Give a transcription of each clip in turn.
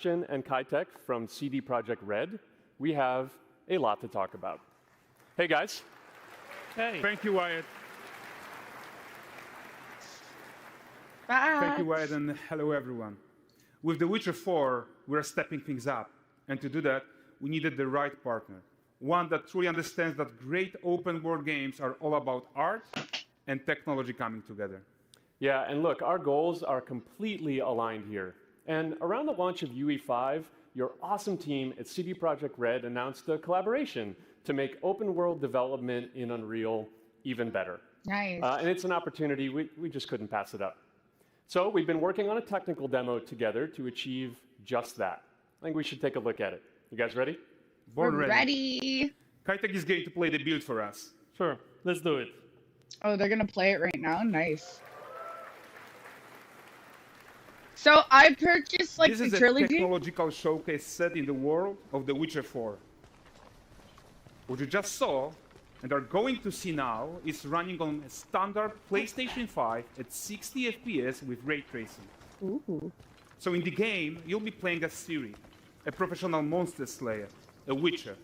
Sebastian and Kitek from CD Projekt Red, we have a lot to talk about. Hey, guys. Hey. Thank you, Wyatt. Bye. Thank you, Wyatt, and hello, everyone. With The Witcher 4, we're stepping things up. And to do that, we needed the right partner. One that truly understands that great open-world games are all about art and technology coming together. Yeah, and look, our goals are completely aligned here. And around the launch of UE5, your awesome team at CD Projekt Red announced a collaboration to make open-world development in Unreal even better. Nice. And it's an opportunity, we just couldn't pass it up. So we've been working on a technical demo together to achieve just that. I think we should take a look at it. You guys ready? Born We're ready. Kitek is going to play the build for us. Sure, let's do it. Oh, they're gonna play it right now? Nice. So I purchased like This the is a trilogy. technological showcase set in the world of The Witcher 4. What you just saw and are going to see now is running on a standard PlayStation 5 at 60 FPS with ray tracing. Ooh. So in the game, you'll be playing as Ciri, a professional monster slayer, a witcher.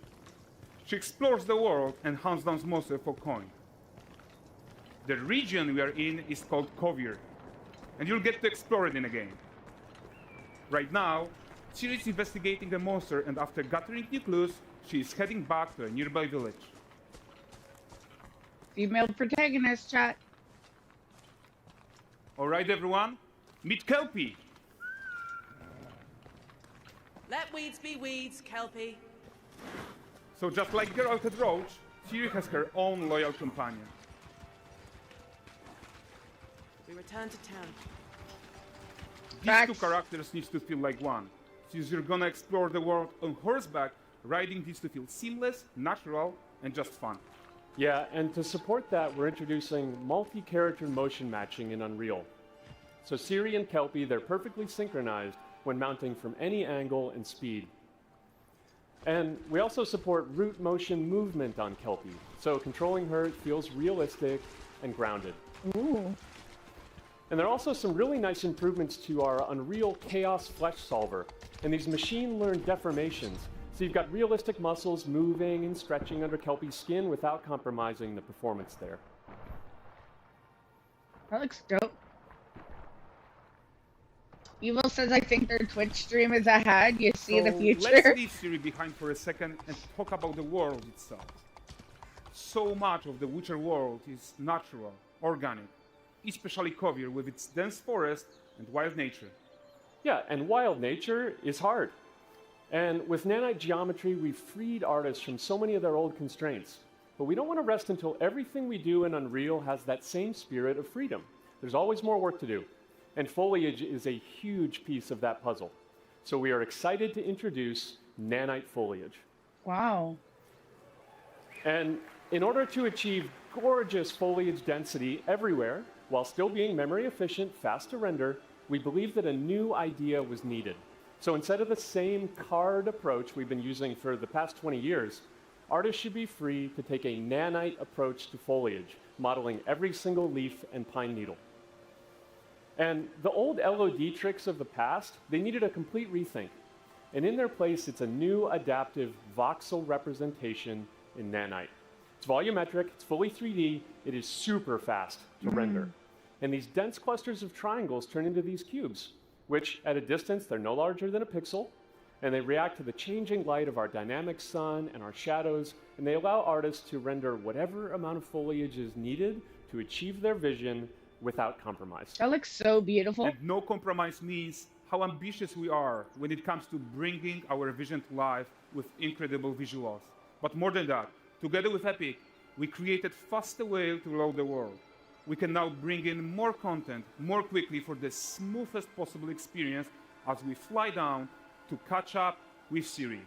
She explores the world and hunts down monsters for coin. The region we are in is called Kovir, and you'll get to explore it in a game. Right now, Ciri is investigating a monster, and after gathering new clues, she is heading back to a nearby village. Female protagonist, chat. All right, everyone, meet Kelpie. Let weeds be weeds, Kelpie. So just like Geralt and Roach, Ciri has her own loyal companion. We return to town. These Facts. two characters need to feel like one. Since you're gonna explore the world on horseback, riding needs to feel seamless, natural, and just fun. Yeah, and to support that, we're introducing multi-character motion matching in Unreal. So Ciri and Kelpie, they're perfectly synchronized when mounting from any angle and speed. And we also support root motion movement on Kelpie, so controlling her feels realistic and grounded. Ooh. And there are also some really nice improvements to our Unreal Chaos Flesh Solver and these machine-learned deformations. So you've got realistic muscles moving and stretching under Kelpie's skin without compromising the performance there. That looks dope. Evil says, I think their Twitch stream is ahead. You see the So future. let's leave Ciri behind for a second and talk about the world itself. So much of the Witcher world is natural, organic, especially Kovir with its dense forest and wild nature. Yeah, and wild nature is hard. And with nanite geometry, we've freed artists from so many of their old constraints. But we don't want to rest until everything we do in Unreal has that same spirit of freedom. There's always more work to do. And foliage is a huge piece of that puzzle. So we are excited to introduce nanite foliage. Wow. And in order to achieve gorgeous foliage density everywhere, while still being memory efficient, fast to render, we believe that a new idea was needed. So instead of the same card approach we've been using for the past 20 years, artists should be free to take a nanite approach to foliage, modeling every single leaf and pine needle. And the old LOD tricks of the past, they needed a complete rethink. And in their place, it's a new adaptive voxel representation in nanite. It's volumetric, it's fully 3D, it is super fast to render. And these dense clusters of triangles turn into these cubes, which at a distance, they're no larger than a pixel, and they react to the changing light of our dynamic sun and our shadows, and they allow artists to render whatever amount of foliage is needed to achieve their vision without compromise. That looks so beautiful. And no compromise means how ambitious we are when it comes to bringing our vision to life with incredible visuals. But more than that, together with Epic, we created faster way to load the world. We can now bring in more content more quickly for the smoothest possible experience as we fly down to catch up with Ciri.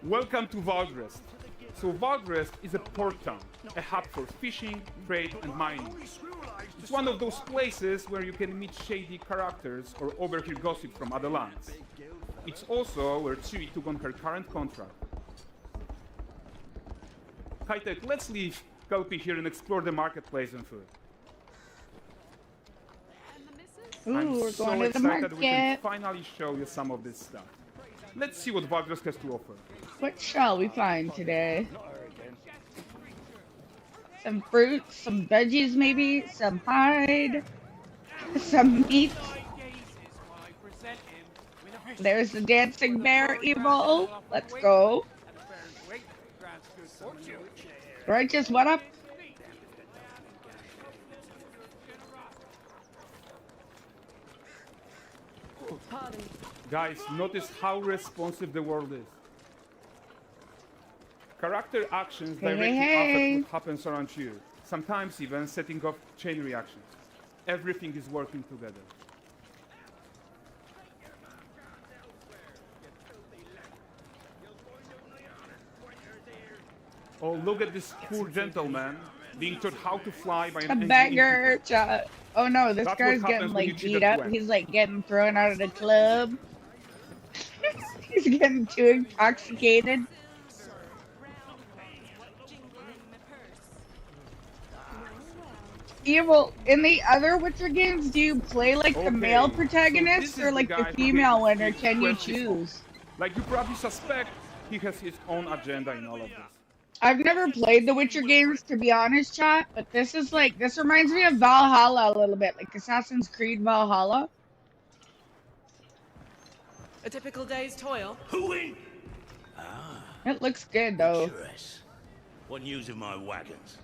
Welcome to Valdrest. So Valdrest is a port town, a hub for fishing, trade, and mining. It's one of those places where you can meet shady characters or overhear gossip from other lands. It's also where Ciri took on her current contract. High-tech, let's leave Kelpie here and explore the marketplace and food. Ooh, I'm we're so going to the excited we can market. finally show you some of this stuff. Let's see what Vagros has to offer. What shall we find today? Some fruits, some veggies maybe, some hide, some meat. There's the dancing bear, Evil. Let's go. Righteous, what up? Pardon. Guys, notice how responsive the world is. Character actions Hey, directly hey. affect what happens around you. Sometimes even setting off chain reactions. Everything is working together. Oh, look at this poor gentleman being taught how to fly by an A angry beggar. Oh no, this That's what guy's happens getting when you like cheat beat at up. Gwen. He's like getting thrown out of the club. He's getting too intoxicated. Evil, in the other Witcher games, do you play like the male Okay, so protagonist this is or the like guy the who female gave one, or Steve can you 12 people. choose? Like you probably suspect, he has his own agenda in all of this. I've never played the Witcher games, to be honest, chat, but this is like, this reminds me of Valhalla a little bit, like Assassin's Creed Valhalla. A typical day's toil. Hooing! It looks good though. Dress. What news of my wagons?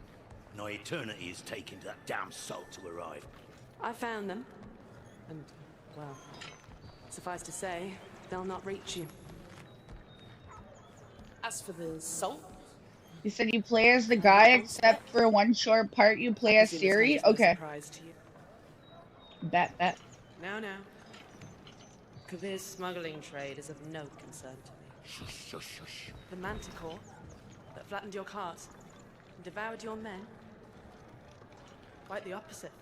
No eternity is taking that damn salt to arrive. I found them. And, well, suffice to say, they'll not reach you. As for the salt, You said you play as the guy, except for one short part you play as presume Ciri? it's no Okay. surprise to you. Bet. No. Kavir's smuggling trade is of no concern to me. Shush, shush, shush. The manticore that flattened your cart and devoured your men? Quite the opposite.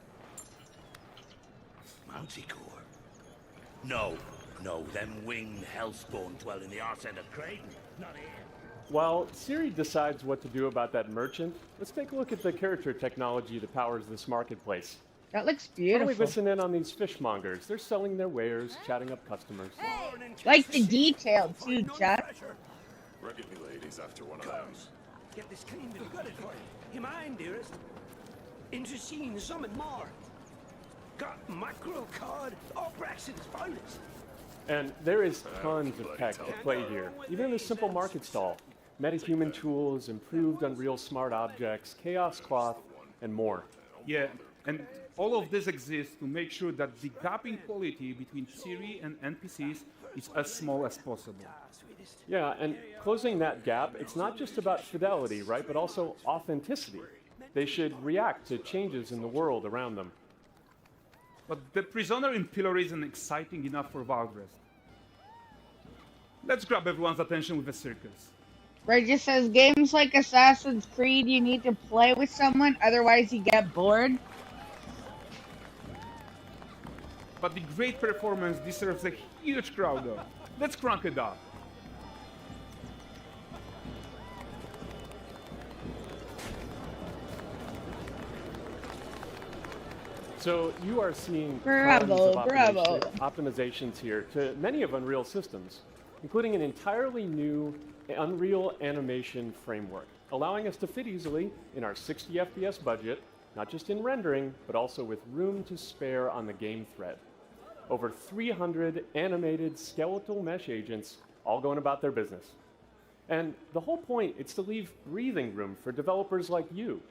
Manticore? No, them winged hellspawn dwell in the arse end of Creighton. Not here. While Siri decides what to do about that merchant, let's take a look at the character technology that powers this marketplace. That looks Why don't we beautiful. listen in on these fishmongers? They're selling their wares, chatting up customers. Like the detail too, chat. Reckon me ladies after one of them. Get this cleaned and gutted for you. You mind, dearest? Interesting, something more. Got mackerel cod, all Braxton's finest. And there is tons of tech at play here, even in this simple market stall. Metahuman tools, improved Unreal smart objects, chaos cloth, and more. Yeah, and all of this exists to make sure that the gap in quality between Siri and NPCs is as small as possible. Yeah, and closing that gap, it's not just about fidelity, right, but also authenticity. They should react to changes in the world around them. But the prisoner in pillory isn't exciting enough for Valdres. Let's grab everyone's attention with a circus. Right, just says games like Assassin's Creed, you need to play with someone, otherwise you get bored. But the great performance deserves a huge crowd though. Let's crank it up. So you are seeing Bravo, tons of bravo. optimizations here to many of Unreal systems, including an entirely new Unreal animation framework, allowing us to fit easily in our 60 FPS budget, not just in rendering, but also with room to spare on the game thread. Over 300 animated skeletal mesh agents all going about their business. And the whole point is to leave breathing room for developers like you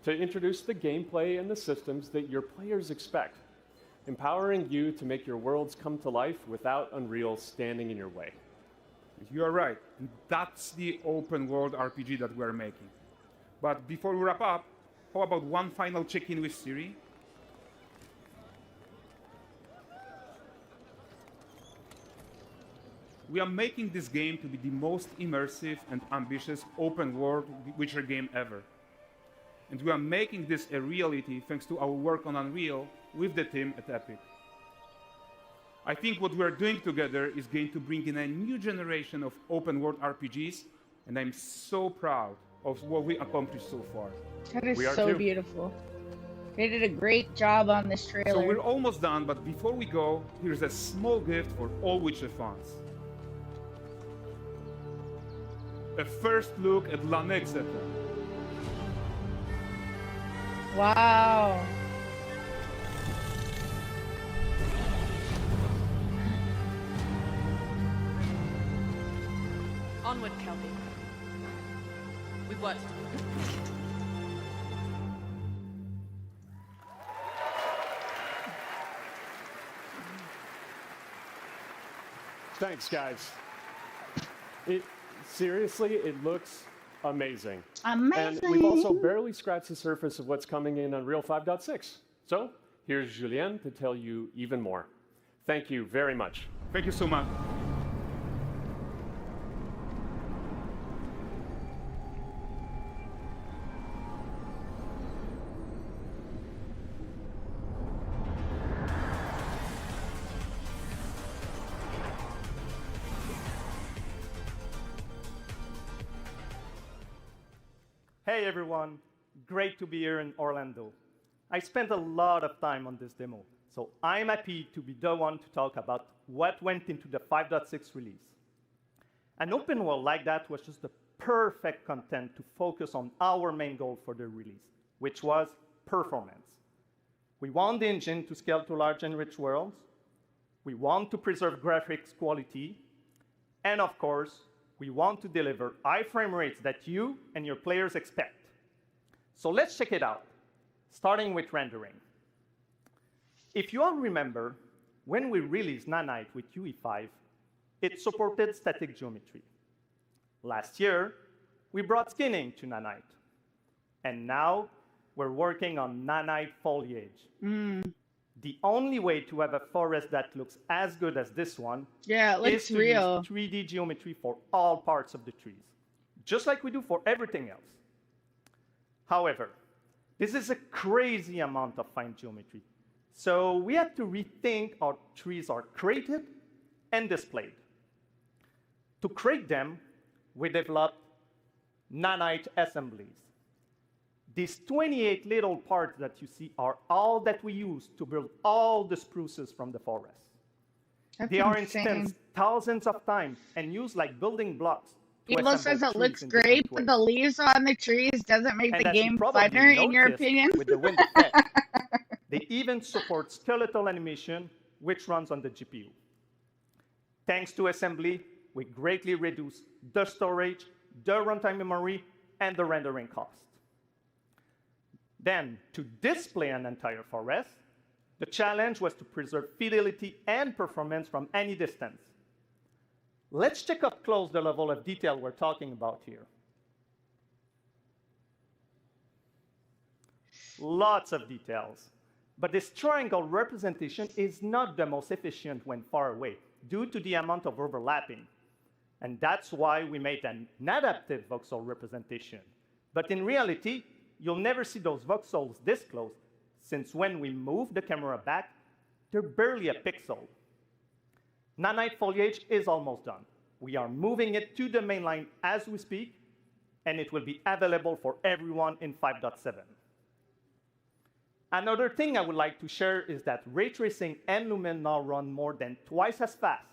to introduce the gameplay and the systems that your players expect, empowering you to make your worlds come to life without Unreal standing in your way. You are right. That's the open world RPG that we're making. But before we wrap up, how about one final check-in with Siri? We are making this game to be the most immersive and ambitious open world Witcher game ever. And we are making this a reality thanks to our work on Unreal with the team at Epic. I think what we are doing together is going to bring in a new generation of open world RPGs, and I'm so proud of what we accomplished so far. That is We are so too. beautiful. They did a great job on this trailer. So we're almost done, but before we go, here's a small gift for all Witcher fans. A first look at La Nexeta. Wow. Onward, Kelby. We've worked. Thanks, guys. Seriously, it looks amazing. Amazing. And we've also barely scratched the surface of what's coming in Unreal 5.6. So here's Julien to tell you even more. Thank you very much. Thank you so much. Hey everyone, great to be here in Orlando. I spent a lot of time on this demo, so I'm happy to be the one to talk about what went into the 5.6 release. An open world like that was just the perfect content to focus on our main goal for the release, which was performance. We want the engine to scale to large and rich worlds, we want to preserve graphics quality, and of course, we want to deliver high frame rates that you and your players expect. So let's check it out, starting with rendering. If you all remember, when we released Nanite with UE5, it supported static geometry. Last year, we brought skinning to Nanite. And now, we're working on Nanite foliage. The only way to have a forest that looks as good as this one Yeah, it looks is to real. use 3D geometry for all parts of the trees, just like we do for everything else. However, this is a crazy amount of fine geometry, so we had to rethink how trees are created and displayed. To create them, we developed Nanite assemblies. These 28 little parts that you see are all that we use to build all the spruces from the forest. That's They are insane. instanced thousands of times and used like building blocks. to Evil assemble says it trees looks in great, different but ways. the leaves on the trees doesn't make And the as you game probably funner, in your noticed opinion. with the wind effect, they even support skeletal animation, which runs on the GPU. Thanks to assembly, we greatly reduce the storage, the runtime memory, and the rendering cost. Then, to display an entire forest, the challenge was to preserve fidelity and performance from any distance. Let's check up close the level of detail we're talking about here. Lots of details. But this triangle representation is not the most efficient when far away, due to the amount of overlapping. And that's why we made an adaptive voxel representation. But in reality, you'll never see those voxels this close, since when we move the camera back, they're barely a pixel. Nanite foliage is almost done. We are moving it to the main line as we speak, and it will be available for everyone in 5.7. Another thing I would like to share is that ray tracing and Lumen now run more than twice as fast,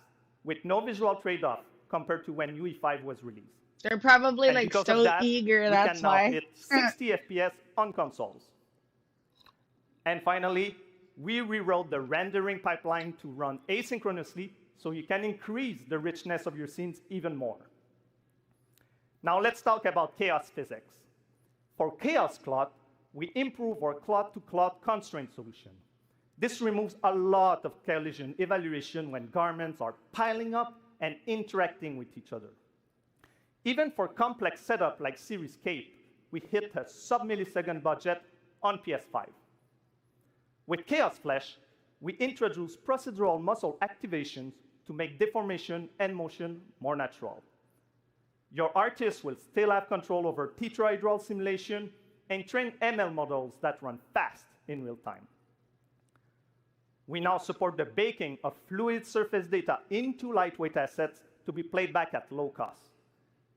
with no visual trade-off compared to when UE5 was released. They're probably And like because so of that, eager, we that's can now why. hit 60 FPS on consoles. And finally, we rewrote the rendering pipeline to run asynchronously so you can increase the richness of your scenes even more. Now let's talk about chaos physics. For chaos cloth, we improve our cloth-to-cloth constraint solution. This removes a lot of collision evaluation when garments are piling up and interacting with each other. Even for complex setup like Series Cape, we hit a sub-millisecond budget on PS5. With Chaos Flesh, we introduce procedural muscle activations to make deformation and motion more natural. Your artist will still have control over tetrahedral simulation and train ML models that run fast in real time. We now support the baking of fluid surface data into lightweight assets to be played back at low cost.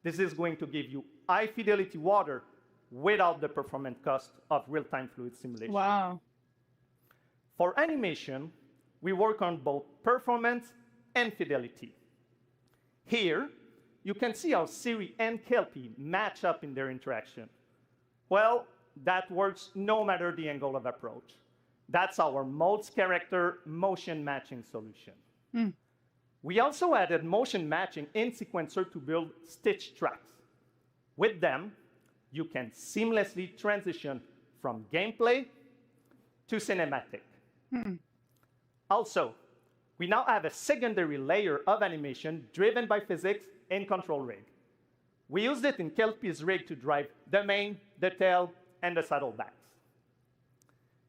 This is going to give you high fidelity water without the performance cost of real-time fluid simulation. Wow. For animation, we work on both performance and fidelity. Here, you can see how Siri and Kelpie match up in their interaction. Well, that works no matter the angle of approach. That's our Modes character motion matching solution. We also added motion matching in Sequencer to build stitch tracks. With them, you can seamlessly transition from gameplay to cinematic. Also, we now have a secondary layer of animation driven by physics in Control Rig. We used it in Kelpie's rig to drive the mane, the tail, and the saddlebags.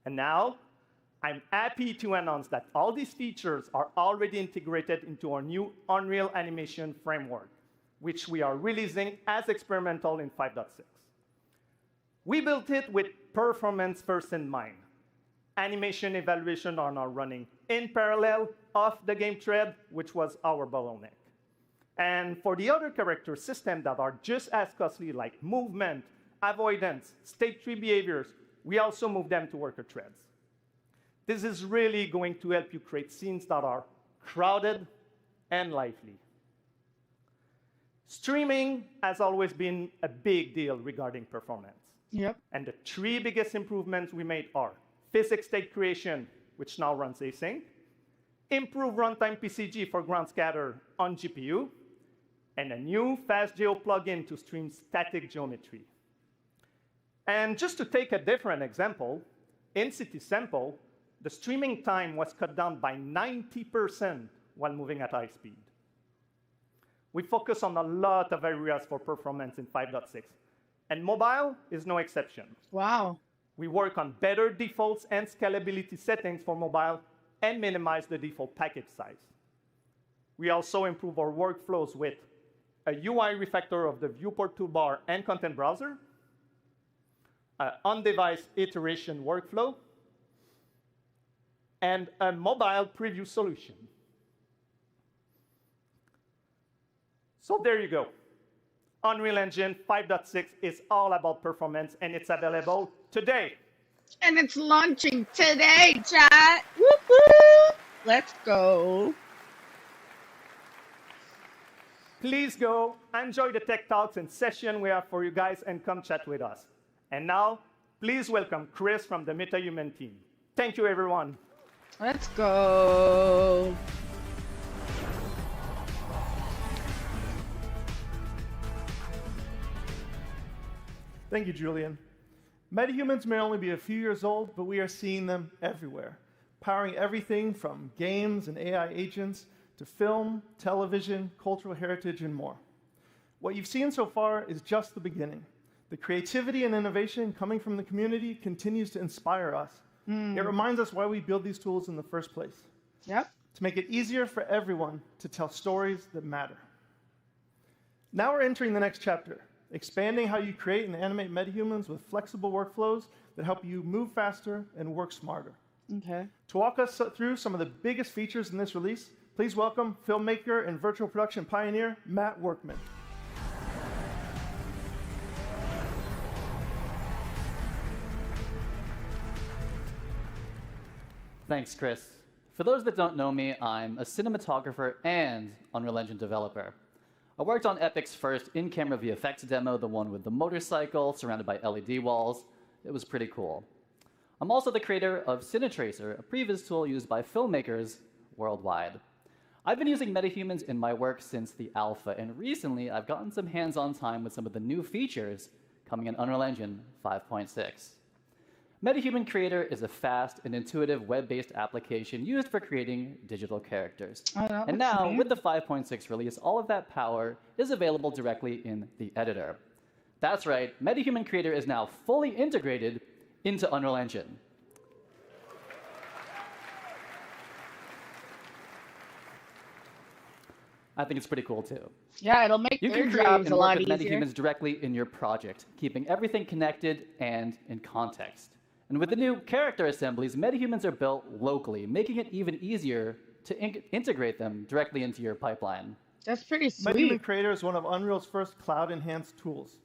And now, I'm happy to announce that all these features are already integrated into our new Unreal Animation framework, which we are releasing as experimental in 5.6. We built it with performance first in mind. Animation evaluation are now running in parallel off the game thread, which was our bottleneck. And for the other character systems that are just as costly, like movement, avoidance, state tree behaviors, we also move them to worker threads. This is really going to help you create scenes that are crowded and lively. Streaming has always been a big deal regarding performance. Yep. And the three biggest improvements we made are physics state creation, which now runs async, improved runtime PCG for ground scatter on GPU, and a new FastGeo plugin to stream static geometry. And just to take a different example, in City Sample, the streaming time was cut down by 90% while moving at high speed. We focus on a lot of areas for performance in 5.6, and mobile is no exception. Wow. We work on better defaults and scalability settings for mobile and minimize the default package size. We also improve our workflows with a UI refactor of the viewport toolbar and content browser, an on-device iteration workflow, and a mobile preview solution. So there you go. Unreal Engine 5.6 is all about performance, and it's available today. And it's launching today, chat. Whoop, whoop. Let's go. Please go enjoy the tech talks and session we have for you guys and come chat with us. And now, please welcome Chris from the MetaHuman team. Thank you, everyone. Let's go. Thank you, Julian. Metahumans may only be a few years old, but we are seeing them everywhere, powering everything from games and AI agents to film, television, cultural heritage, and more. What you've seen so far is just the beginning. The creativity and innovation coming from the community continues to inspire us. It reminds us why we build these tools in the first place. Yep. To make it easier for everyone to tell stories that matter. Now we're entering the next chapter, expanding how you create and animate metahumans with flexible workflows that help you move faster and work smarter. Okay. To walk us through some of the biggest features in this release, please welcome filmmaker and virtual production pioneer, Matt Workman. Thanks, Chris. For those that don't know me, I'm a cinematographer and Unreal Engine developer. I worked on Epic's first in-camera VFX demo, the one with the motorcycle surrounded by LED walls. It was pretty cool. I'm also the creator of CineTracer, a previous tool used by filmmakers worldwide. I've been using metahumans in my work since the alpha, and recently I've gotten some hands-on time with some of the new features coming in Unreal Engine 5.6. MetaHuman Creator is a fast and intuitive web-based application used for creating digital characters. And now, with the 5.6 release, all of that power is available directly in the editor. That's right, MetaHuman Creator is now fully integrated into Unreal Engine. I think it's pretty cool, too. Yeah, it'll make You their can create jobs and a work lot with easier. metahumans directly in your project, keeping everything connected and in context. And with the new character assemblies, metahumans are built locally, making it even easier to integrate them directly into your pipeline. That's pretty MetaHuman sweet. Creator is one of Unreal's first cloud-enhanced tools.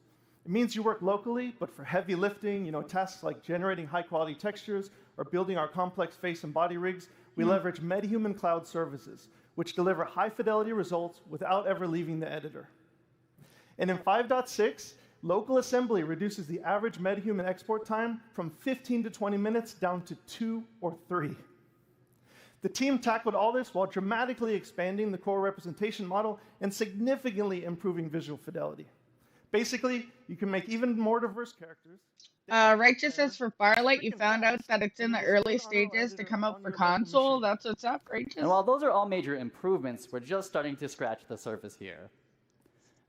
It means you work locally, but for heavy lifting, tasks like generating high-quality textures or building our complex face and body rigs, we leverage MetaHuman Cloud services, which deliver high-fidelity results without ever leaving the editor. And in 5.6, local assembly reduces the average MetaHuman export time from 15 to 20 minutes down to 2 or 3. The team tackled all this while dramatically expanding the core representation model and significantly improving visual fidelity. Basically, you can make even more diverse characters. Righteous says for Firelight, you found out that it's in the early stages to come out for console. That's what's up, Righteous. And while those are all major improvements, we're just starting to scratch the surface here.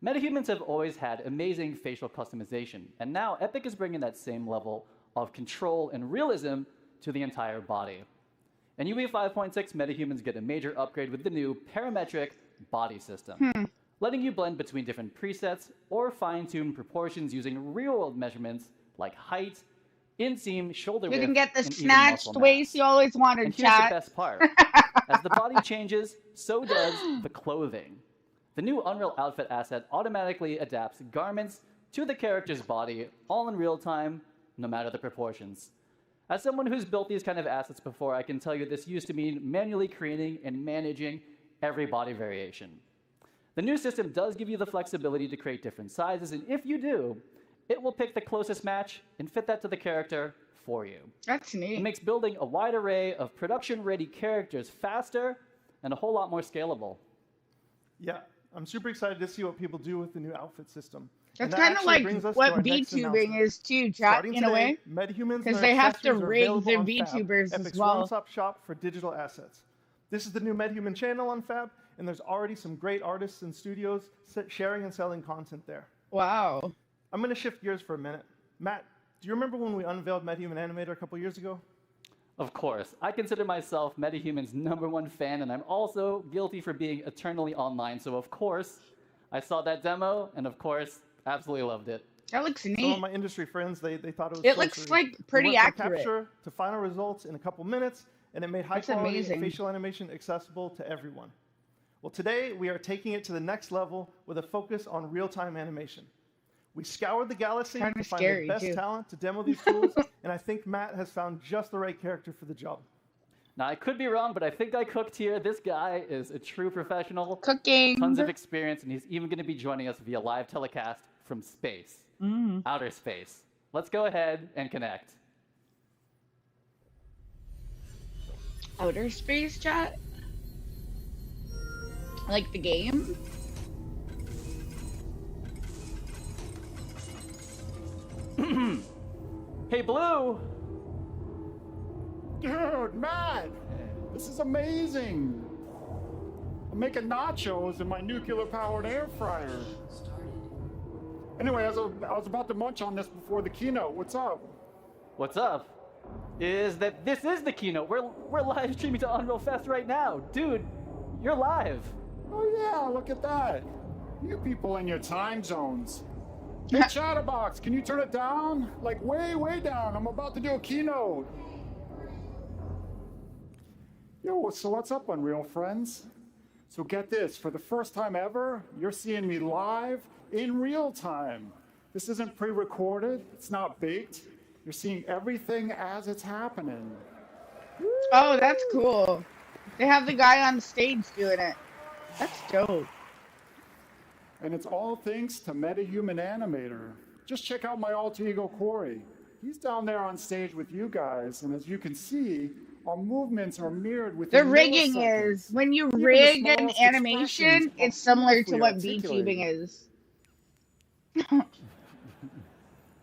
Metahumans have always had amazing facial customization, and now Epic is bringing that same level of control and realism to the entire body. In UE 5.6, metahumans get a major upgrade with the new parametric body system, letting you blend between different presets or fine-tune proportions using real-world measurements like height, inseam, shoulder width, You can get the and even snatched muscle waist mass. you always wanted, And here's chat. the best part. As the body changes, so does the clothing. The new Unreal Outfit asset automatically adapts garments to the character's body, all in real time, no matter the proportions. As someone who's built these kind of assets before, I can tell you this used to mean manually creating and managing every body variation. The new system does give you the flexibility to create different sizes, and if you do, it will pick the closest match and fit that to the character for you. That's neat. It makes building a wide array of production-ready characters faster and a whole lot more scalable. Yeah, I'm super excited to see what people do with the new outfit system. That's And that kind of actually like brings us to what our next VTubing announcement. is too, chat, Starting in a today, way. MetaHumans Because and they their have to accessories are rig available their on Fab, VTubers as Epic's well. one-stop shop for digital assets. This is the new MetaHuman channel on Fab, and there's already some great artists and studios sharing and selling content there. Wow. I'm going to shift gears for a minute. Matt, do you remember when we unveiled MetaHuman Animator a couple years ago? Of course. I consider myself MetaHuman's #1 fan, and I'm also guilty for being eternally online, so of course, I saw that demo, and of course, absolutely loved it. That looks Some of neat. my industry friends, they thought it was It looks sorcery. like pretty we went accurate. From capture to final results in a couple minutes, and it made That's high-quality amazing. facial animation accessible to everyone. Well, today, we are taking it to the next level with a focus on real-time animation. We scoured the galaxy Kinda to find scary, the best too. talent to demo these tools, and I think Matt has found just the right character for the job. Now, I could be wrong, but I think I cooked here. This guy is a true professional. Cooking. Tons of experience, and he's even going to be joining us via live telecast from space. Outer space. Let's go ahead and connect. Outer space, chat? Like the game? Hey, Blue! Dude, Matt, this is amazing. I'm making nachos in my nuclear-powered air fryer. Anyway, I was about to munch on this before the keynote. What's up? What's up? Is that this is the keynote. We're live streaming to UnrealFest right now. Dude, you're live. Oh yeah, look at that. You people in your time zones. Hey, Chatterbox, can you turn it down? Like way, way down. I'm about to do a keynote. Yo, so what's up, Unreal friends? So get this, for the first time ever, you're seeing me live in real time. This isn't pre-recorded, it's not baked. You're seeing everything as it's happening. Oh, that's cool. They have the guy on stage doing it. That's dope. And it's all thanks to MetaHuman Animator. Just check out my alter ego, Corey. He's down there on stage with you guys, and as you can see, our movements are mirrored The within rigging milliseconds. is, when you Even the rig an smallest animation, expressions are it's similar to beautifully what articulated. VTubing is.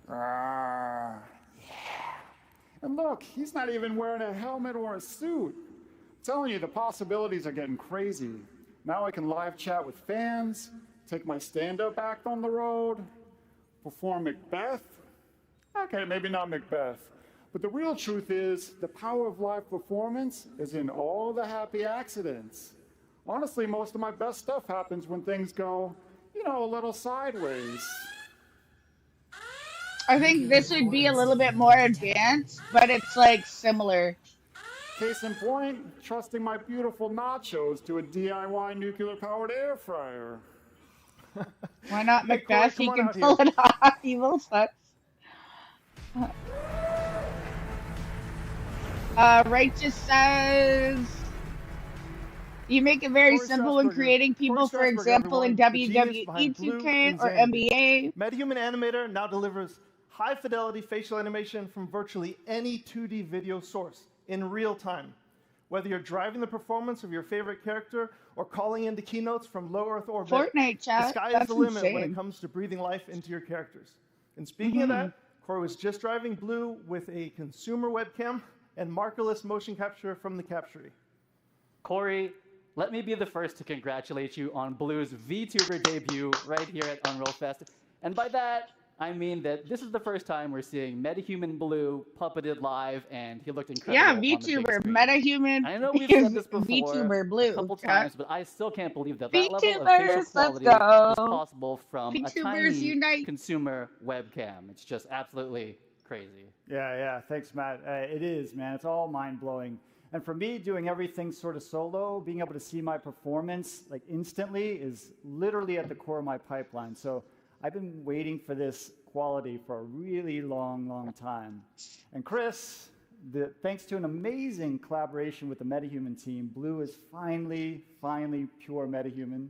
Ah, yeah. And look, he's not even wearing a helmet or a suit. I'm telling you, the possibilities are getting crazy. Now I can live chat with fans, take my stand-up act on the road, perform Macbeth. Okay, maybe not Macbeth. But the real truth is, the power of live performance is in all the happy accidents. Honestly, most of my best stuff happens when things go, you know, a little sideways. I think this would be a little bit more advanced, but it's like similar. Case in point, trusting my beautiful nachos to a DIY nuclear-powered air fryer. Why not Hey, Corey, Macbeth? come He on can out pull here. it off. Evil sucks. Righteous says you make it very Corey simple when Strasburger. creating people, for Corey Strasburger, example, in everyone, the genius WWE behind Blue 2K or Insanity. NBA. MetaHuman Animator now delivers high-fidelity facial animation from virtually any 2D video source in real time. Whether you're driving the performance of your favorite character or calling into keynotes from low Earth orbit, Fortnite the chat. sky is That's the limit when it insane. comes to breathing life into your characters. And speaking of that, Corey was just driving Blue with a consumer webcam and markerless motion capture from the Captury. Corey, let me be the first to congratulate you on Blue's VTuber debut right here at UnrealFest. And by that, I mean that this is the first time we're seeing MetaHuman Blue puppeted live, and he looked incredible Yeah, on the big VTuber, screen. MetaHuman I know we've is said this before VTuber Blue. a couple chat. times, but I still can't believe that that level of facial VTubers, let's quality go. is possible from a VTubers tiny unite. consumer webcam. It's just absolutely crazy. Yeah, thanks, Matt. It is, man. It's all mind-blowing. And for me, doing everything sort of solo, being able to see my performance like instantly is literally at the core of my pipeline. So I've been waiting for this quality for a really long time. And Chris, thanks to an amazing collaboration with the MetaHuman team, Blue is finally pure MetaHuman.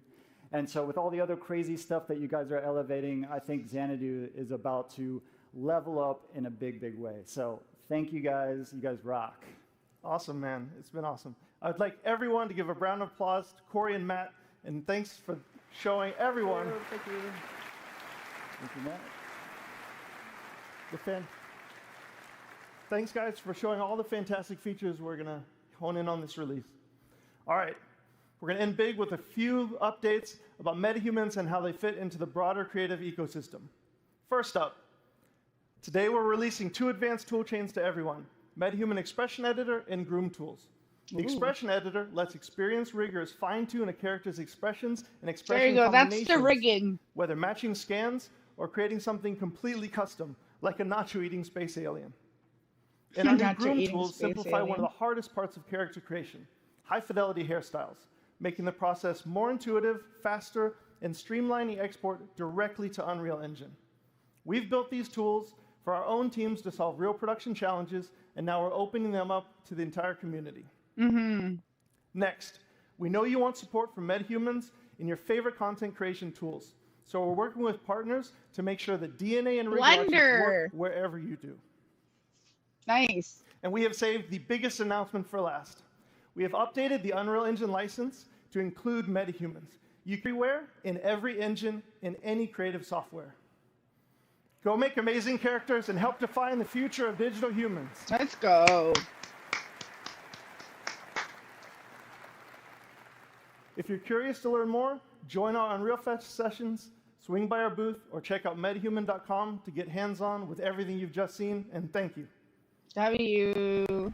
And so with all the other crazy stuff that you guys are elevating, I think Xanadu is about to level up in a big way. So thank you guys. You guys rock. Awesome, man. It's been awesome. I'd like everyone to give a round of applause to Corey and Matt, and thanks for showing everyone. Thank you. Thank you, Matt. Thanks, guys, for showing all the fantastic features we're going to hone in on this release. All right, we're going to end big with a few updates about metahumans and how they fit into the broader creative ecosystem. First up, today we're releasing 2 advanced toolchains to everyone, MetaHuman Expression Editor and Groom Tools. The Expression Editor lets experienced riggers fine-tune a character's expressions and expression There you go. That's combinations, the rigging. whether matching scans or creating something completely custom, like a nacho-eating space alien. And our new Groom tools simplify one of the hardest parts of character creation, high-fidelity hairstyles, making the process more intuitive, faster, and streamlining export directly to Unreal Engine. We've built these tools for our own teams to solve real production challenges, and now we're opening them up to the entire community. Next, we know you want support from MetaHumans in your favorite content creation tools. So we're working with partners to make sure that DNA and rig objects work wherever you do. Nice. And we have saved the biggest announcement for last. We have updated the Unreal Engine license to include MetaHumans. You can everywhere, in every engine, in any creative software. Go make amazing characters and help define the future of digital humans. Let's go. If you're curious to learn more, join our UnrealFest sessions, swing by our booth, or check out metahuman.com to get hands-on with everything you've just seen, and thank you. W.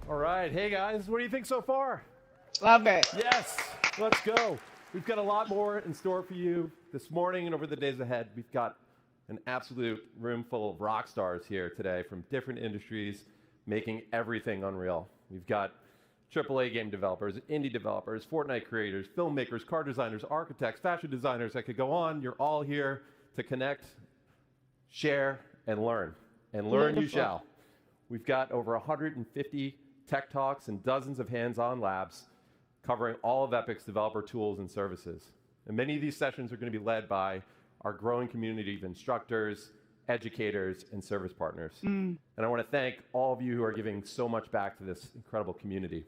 All right, hey guys, what do you think so far? Love it. Yes, let's go. We've got a lot more in store for you this morning and over the days ahead. We've got an absolute room full of rock stars here today from different industries making everything Unreal. We've got AAA game developers, indie developers, Fortnite creators, filmmakers, car designers, architects, fashion designers. I could go on. You're all here to connect, share, and learn. And learn you shall. We've got over 150 tech talks and dozens of hands-on labs covering all of Epic's developer tools and services. And many of these sessions are going to be led by our growing community of instructors, educators, and service partners. And I want to thank all of you who are giving so much back to this incredible community.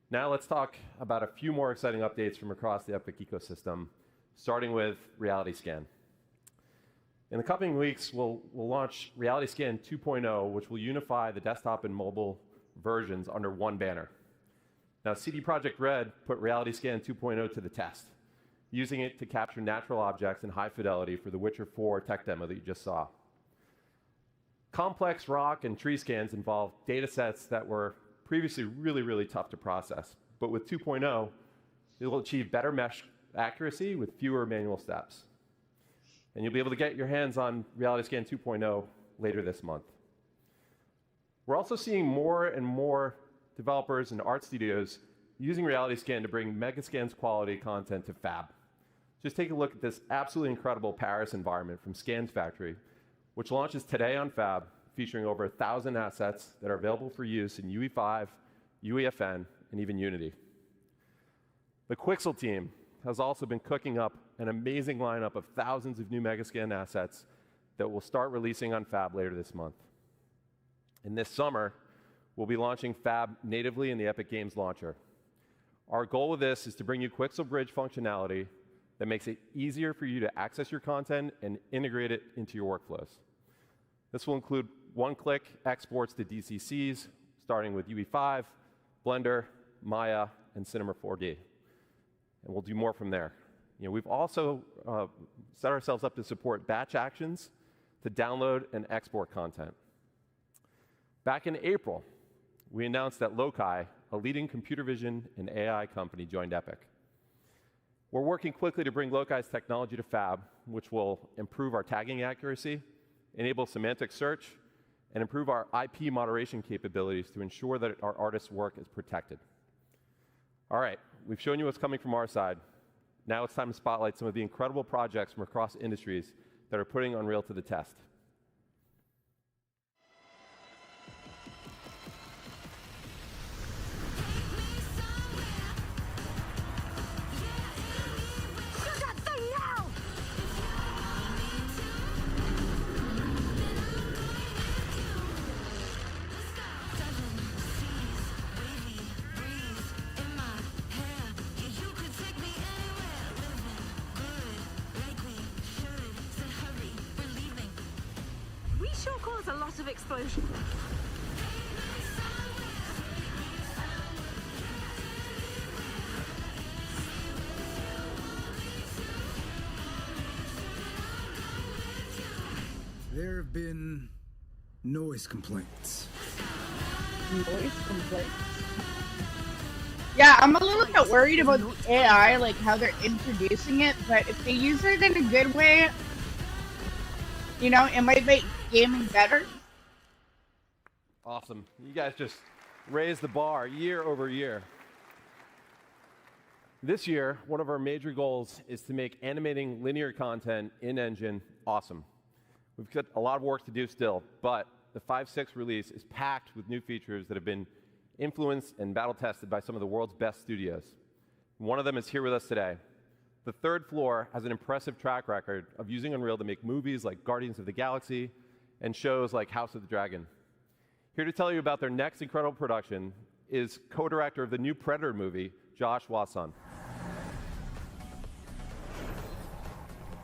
Now let's talk about a few more exciting updates from across the Epic ecosystem, starting with Reality Scan. In the coming weeks, we'll launch Reality Scan 2.0, which will unify the desktop and mobile versions under one banner. Now, CD Projekt Red put Reality Scan 2.0 to the test, using it to capture natural objects in high fidelity for the Witcher 4 tech demo that you just saw. Complex rock and tree scans involve data sets that were previously really tough to process. But with 2.0, it will achieve better mesh accuracy with fewer manual steps. And you'll be able to get your hands on RealityScan 2.0 later this month. We're also seeing more and more developers and art studios using RealityScan to bring Megascan's quality content to Fab. Just take a look at this absolutely incredible Paris environment from Scans Factory, which launches today on Fab, featuring over 1,000 assets that are available for use in UE5, UEFN, and even Unity. The Quixel team has also been cooking up an amazing lineup of thousands of new Megascan assets that will start releasing on Fab later this month. And this summer, we'll be launching Fab natively in the Epic Games launcher. Our goal with this is to bring you Quixel Bridge functionality that makes it easier for you to access your content and integrate it into your workflows. This will include one-click exports to DCCs, starting with UE5, Blender, Maya, and Cinema 4D. And we'll do more from there. We've also set ourselves up to support batch actions to download and export content. Back in April, we announced that Loci, a leading computer vision and AI company, joined Epic. We're working quickly to bring Loci's technology to Fab, which will improve our tagging accuracy, enable semantic search, and improve our IP moderation capabilities to ensure that our artists' work is protected. All right, we've shown you what's coming from our side. Now it's time to spotlight some of the incredible projects from across industries that are putting Unreal to the test. Sure cause a lot of explosion. There have been noise complaints. Noise complaints? Yeah, I'm a little bit worried about the AI, like how they're introducing it, but if they use it in a good way, it might make gaming better. Awesome. You guys just raised the bar year over year. This year, one of our major goals is to make animating linear content in-engine awesome. We've got a lot of work to do still, but the 5.6 release is packed with new features that have been influenced and battle-tested by some of the world's best studios. One of them is here with us today. The Third Floor has an impressive track record of using Unreal to make movies like Guardians of the Galaxy and shows like House of the Dragon. Here to tell you about their next incredible production is co-director of the new Predator movie, Josh Wasson.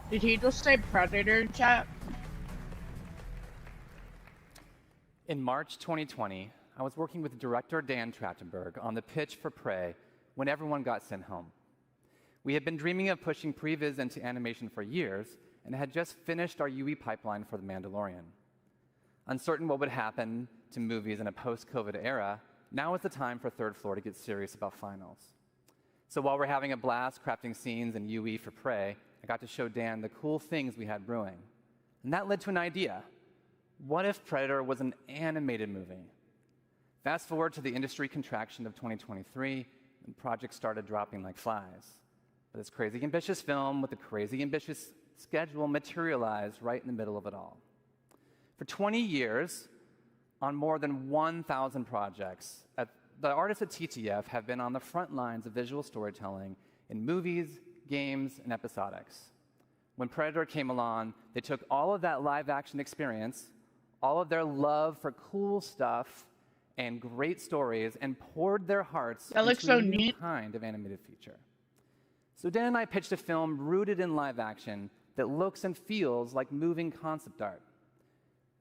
Did he just say Predator, chat? In March 2020, I was working with director Dan Trachtenberg on the pitch for Prey when everyone got sent home. We had been dreaming of pushing previs into animation for years and had just finished our UE pipeline for The Mandalorian. Uncertain what would happen to movies in a post-COVID era, now is the time for Third Floor to get serious about finals. So while we're having a blast crafting scenes in UE for Prey, I got to show Dan the cool things we had brewing. And that led to an idea. What if Predator was an animated movie? Fast forward to the industry contraction of 2023, and projects started dropping like flies. But this crazy ambitious film with a crazy ambitious schedule materialized right in the middle of it all. For 20 years, on more than 1,000 projects, the artists at TTF have been on the front lines of visual storytelling in movies, games, and episodics. When Predator came along, they took all of that live-action experience, all of their love for cool stuff and great stories, and poured their hearts into a new kind of animated feature. So Dan and I pitched a film rooted in live action that looks and feels like moving concept art.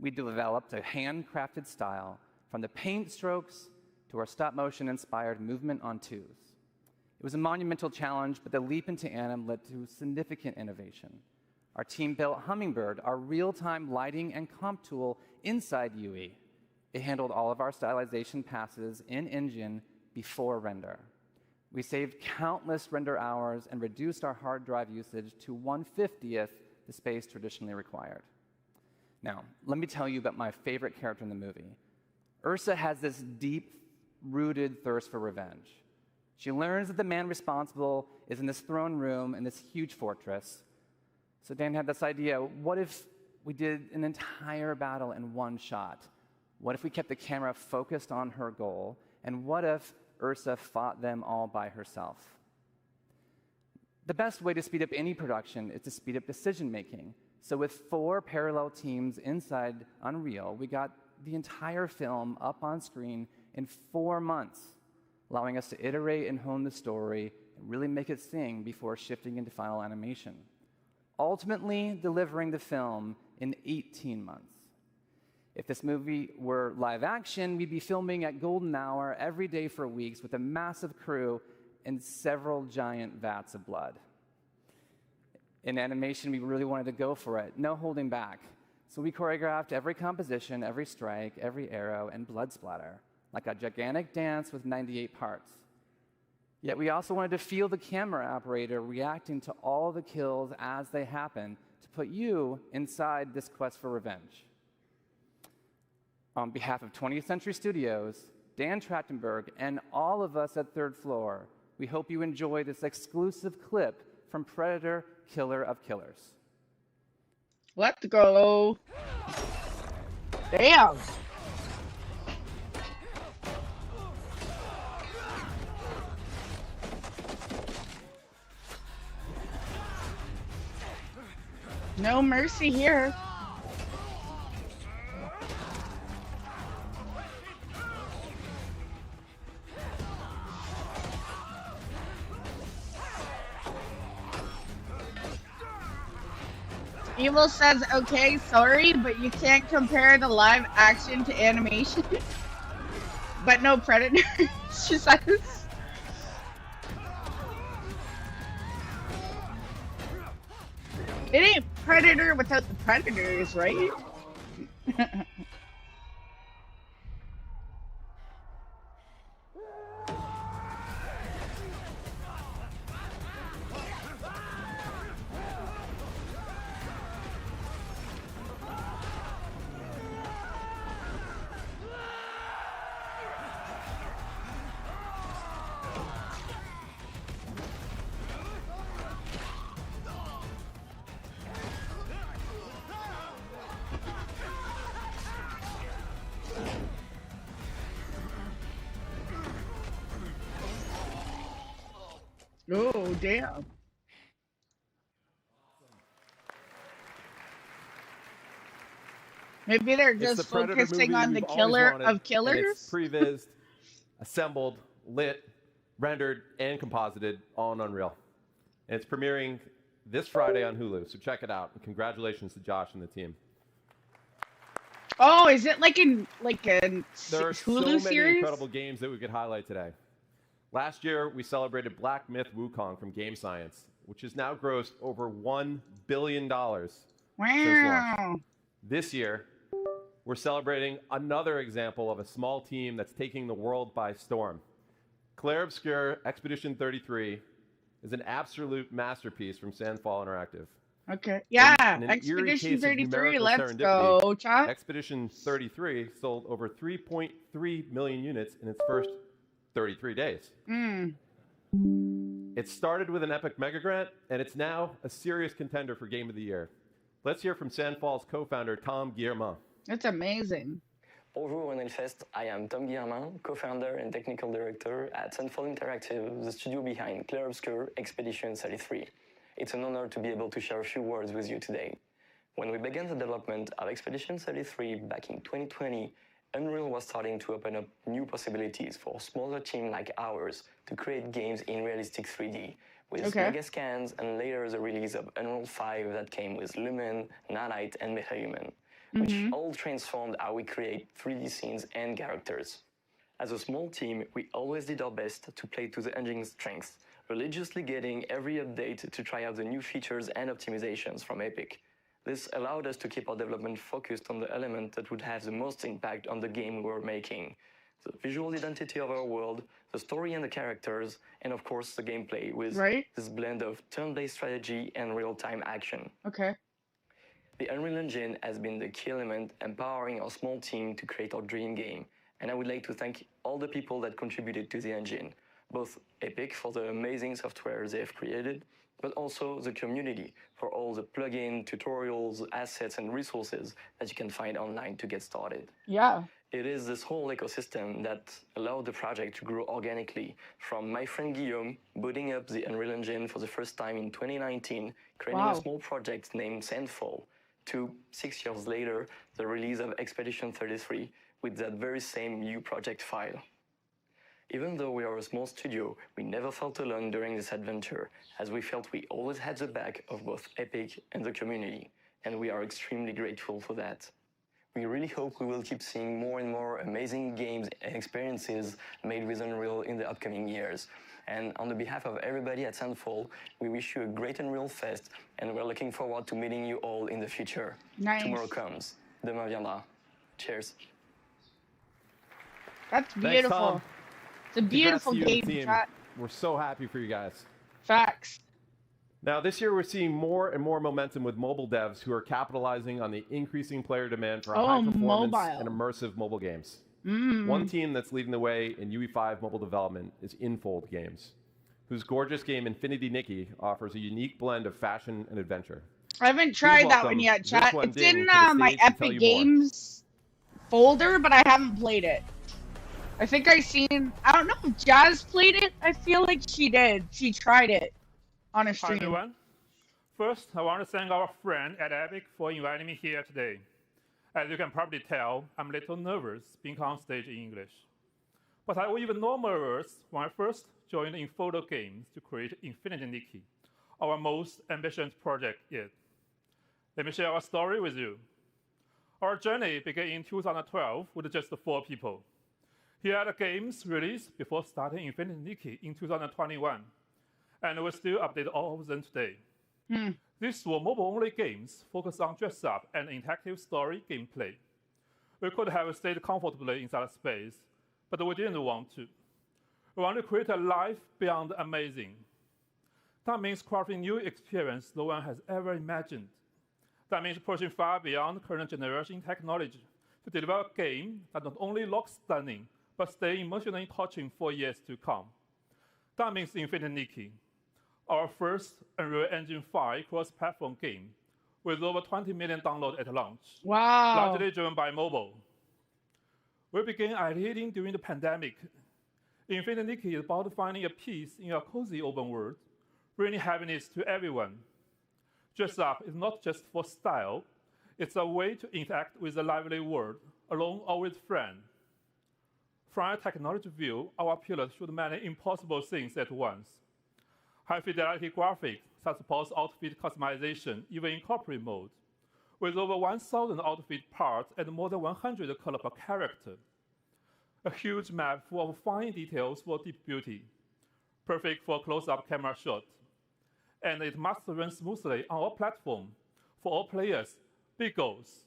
We developed a handcrafted style from the paint strokes to our stop-motion-inspired movement on twos. It was a monumental challenge, but the leap into anim led to significant innovation. Our team built Hummingbird, our real-time lighting and comp tool inside UE. It handled all of our stylization passes in-engine before render. We saved countless render hours and reduced our hard drive usage to 1/50th the space traditionally required. Now, let me tell you about my favorite character in the movie. Ursa has this deep-rooted thirst for revenge. She learns that the man responsible is in this throne room in this huge fortress. So Dan had this idea, what if we did an entire battle in one shot? What if we kept the camera focused on her goal? And what if Ursa fought them all by herself? The best way to speed up any production is to speed up decision-making. So with 4 parallel teams inside Unreal, we got the entire film up on screen in 4 months, allowing us to iterate and hone the story and really make it sing before shifting into final animation, ultimately delivering the film in 18 months. If this movie were live action, we'd be filming at golden hour every day for weeks with a massive crew and several giant vats of blood. In animation, we really wanted to go for it, no holding back. So we choreographed every composition, every strike, every arrow, and blood splatter, like a gigantic dance with 98 parts. Yet we also wanted to feel the camera operator reacting to all the kills as they happen to put you inside this quest for revenge. On behalf of 20th Century Studios, Dan Trachtenberg, and all of us at Third Floor, we hope you enjoy this exclusive clip from Predator, Killer of Killers. Let's go. Damn. No mercy here. Evil says, okay, sorry, but you can't compare the live action to animation. But no Predator, she says. It ain't Predator without the predators, right? Oh, damn. Maybe they're It's just the Predator focusing movie on the we've always killer wanted, of and killers? it's pre-vised, assembled, lit, rendered, and composited all in Unreal. And it's premiering this Friday on Hulu, so check it out. And congratulations to Josh and the team. Oh, is it like a There are so Hulu many series? incredible games that we could highlight today. Last year, we celebrated Black Myth Wukong from Game Science, which has now grossed over $1 billion since launch. Wow. This year, we're celebrating another example of a small team that's taking the world by storm. Clair Obscur Expedition 33 is an absolute masterpiece from Sandfall Interactive. Okay. Yeah, In an eerie Expedition case of 33, numerical let's serendipity, go, chat. Expedition 33 sold over 3.3 million units in its first 33 days. Mm. It started with an epic mega grant, and it's now a serious contender for Game of the Year. Let's hear from Sandfall's co-founder, Tom Guillermin. That's amazing. Bonjour UnrealFest, I am Tom Guillermin, co-founder and technical director at Sandfall Interactive, the studio behind Clair Obscur Expedition 33. It's an honor to be able to share a few words with you today. When we began the development of Expedition 33 back in 2020, Unreal was starting to open up new possibilities for a smaller team like ours to create games in realistic 3D, with mega scans and later the release of Unreal 5 that came with Lumen, Nanite, and MetaHuman, which all transformed how we create 3D scenes and characters. As a small team, we always did our best to play to the engine's strengths, religiously getting every update to try out the new features and optimizations from Epic. This allowed us to keep our development focused on the element that would have the most impact on the game we were making. The visual identity of our world, the story and the characters, and of course the gameplay with this blend of turn-based strategy and real-time action. Okay. The Unreal Engine has been the key element empowering our small team to create our dream game, and I would like to thank all the people that contributed to the engine, both Epic for the amazing software they have created, but also the community for all the plugin, tutorials, assets, and resources that you can find online to get started. Yeah. It is this whole ecosystem that allowed the project to grow organically, from my friend Guillaume booting up the Unreal Engine for the first time in 2019, creating a small project named Sandfall, to 6 years later, the release of Expedition 33 with that very same new project file. Even though we are a small studio, we never felt alone during this adventure, as we felt we always had the back of both Epic and the community, and we are extremely grateful for that. We really hope we will keep seeing more and more amazing games and experiences made with Unreal in the upcoming years. And on the behalf of everybody at Sandfall, we wish you a great UnrealFest, and we're looking forward to meeting you all in the future. Nice. Tomorrow comes. Demain viendra. Cheers. That's Thanks, beautiful. Tom. It's a beautiful Congrats to you and game. the team. Chat. We're so happy for you guys. Facts. Now, this year we're seeing more and more momentum with mobile devs who are capitalizing on the increasing player demand for high performance and immersive mobile games. One team that's leading the way in UE5 mobile development is Infold Games, whose gorgeous game Infinity Nikki offers a unique blend of fashion and adventure. I haven't tried that one yet, chat. It's in my Epic Games folder, but I haven't played it. I think I don't know if Jazz played it. I feel like she did. She tried it on a Hi, stream. everyone. First, I want to thank our friend at Epic for inviting me here today. As you can probably tell, I'm a little nervous being on stage in English. But I was even more nervous when I first joined Infold Games to create Infinity Nikki, our most ambitious project yet. Let me share our story with you. Our journey began in 2012 with just 4 people. Here are the games released before starting Infinity Nikki in 2021, and we still update all of them today. These were mobile-only games focused on dress-up and interactive story gameplay. We could have stayed comfortably in that space, but we didn't want to. We want to create a life beyond amazing. That means crafting new experience no one has ever imagined. That means pushing far beyond current generation technology to deliver a game that not only looks stunning, but stay emotionally touching for years to come. That means Infinity Nikki, our first Unreal Engine 5 cross-platform game with over 20 million downloads at launch, largely driven by mobile. We began ideating during the pandemic. Infinity Nikki is about finding a peace in a cozy open world, bringing happiness to everyone. Dress Up is not just for style, it's a way to interact with the lively world, alone or with friends. From a technology view, our pillars should manage impossible things at once. High-fidelity graphics that supports outfit customization, even in corporate mode, with over 1,000 outfit parts and more than 100 colors per character. A huge map full of fine details for deep beauty, perfect for close-up camera shots. And it must run smoothly on our platform. For all players, big goals.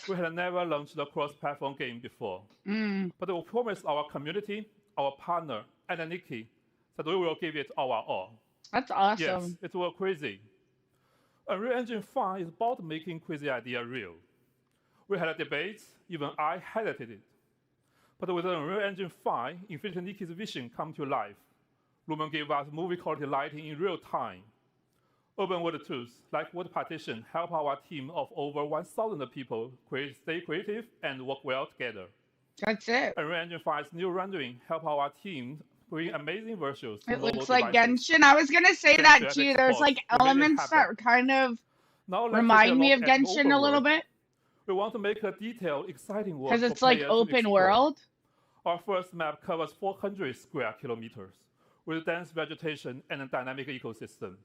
We had never launched a cross-platform game before, but we promised our community, our partner, and Nikki that we will give it our all. That's awesome. Yes, it was crazy. Unreal Engine 5 is about making crazy idea real. We had a debate, even I hesitated. But with Unreal Engine 5, Infinity Nikki's vision come to life. Lumen gave us movie quality lighting in real time. Open world tools like Word Partition help our team of over 1,000 people stay creative and work well together. That's it. Unreal Engine 5's new rendering help our team bring amazing visuals. It looks like Genshin. I was gonna say that too. There's like elements that kind of remind me of Genshin a little bit. We want to make a detailed, exciting world because it's like open world. Our first map covers 400 square kilometers with dense vegetation and a dynamic ecosystem.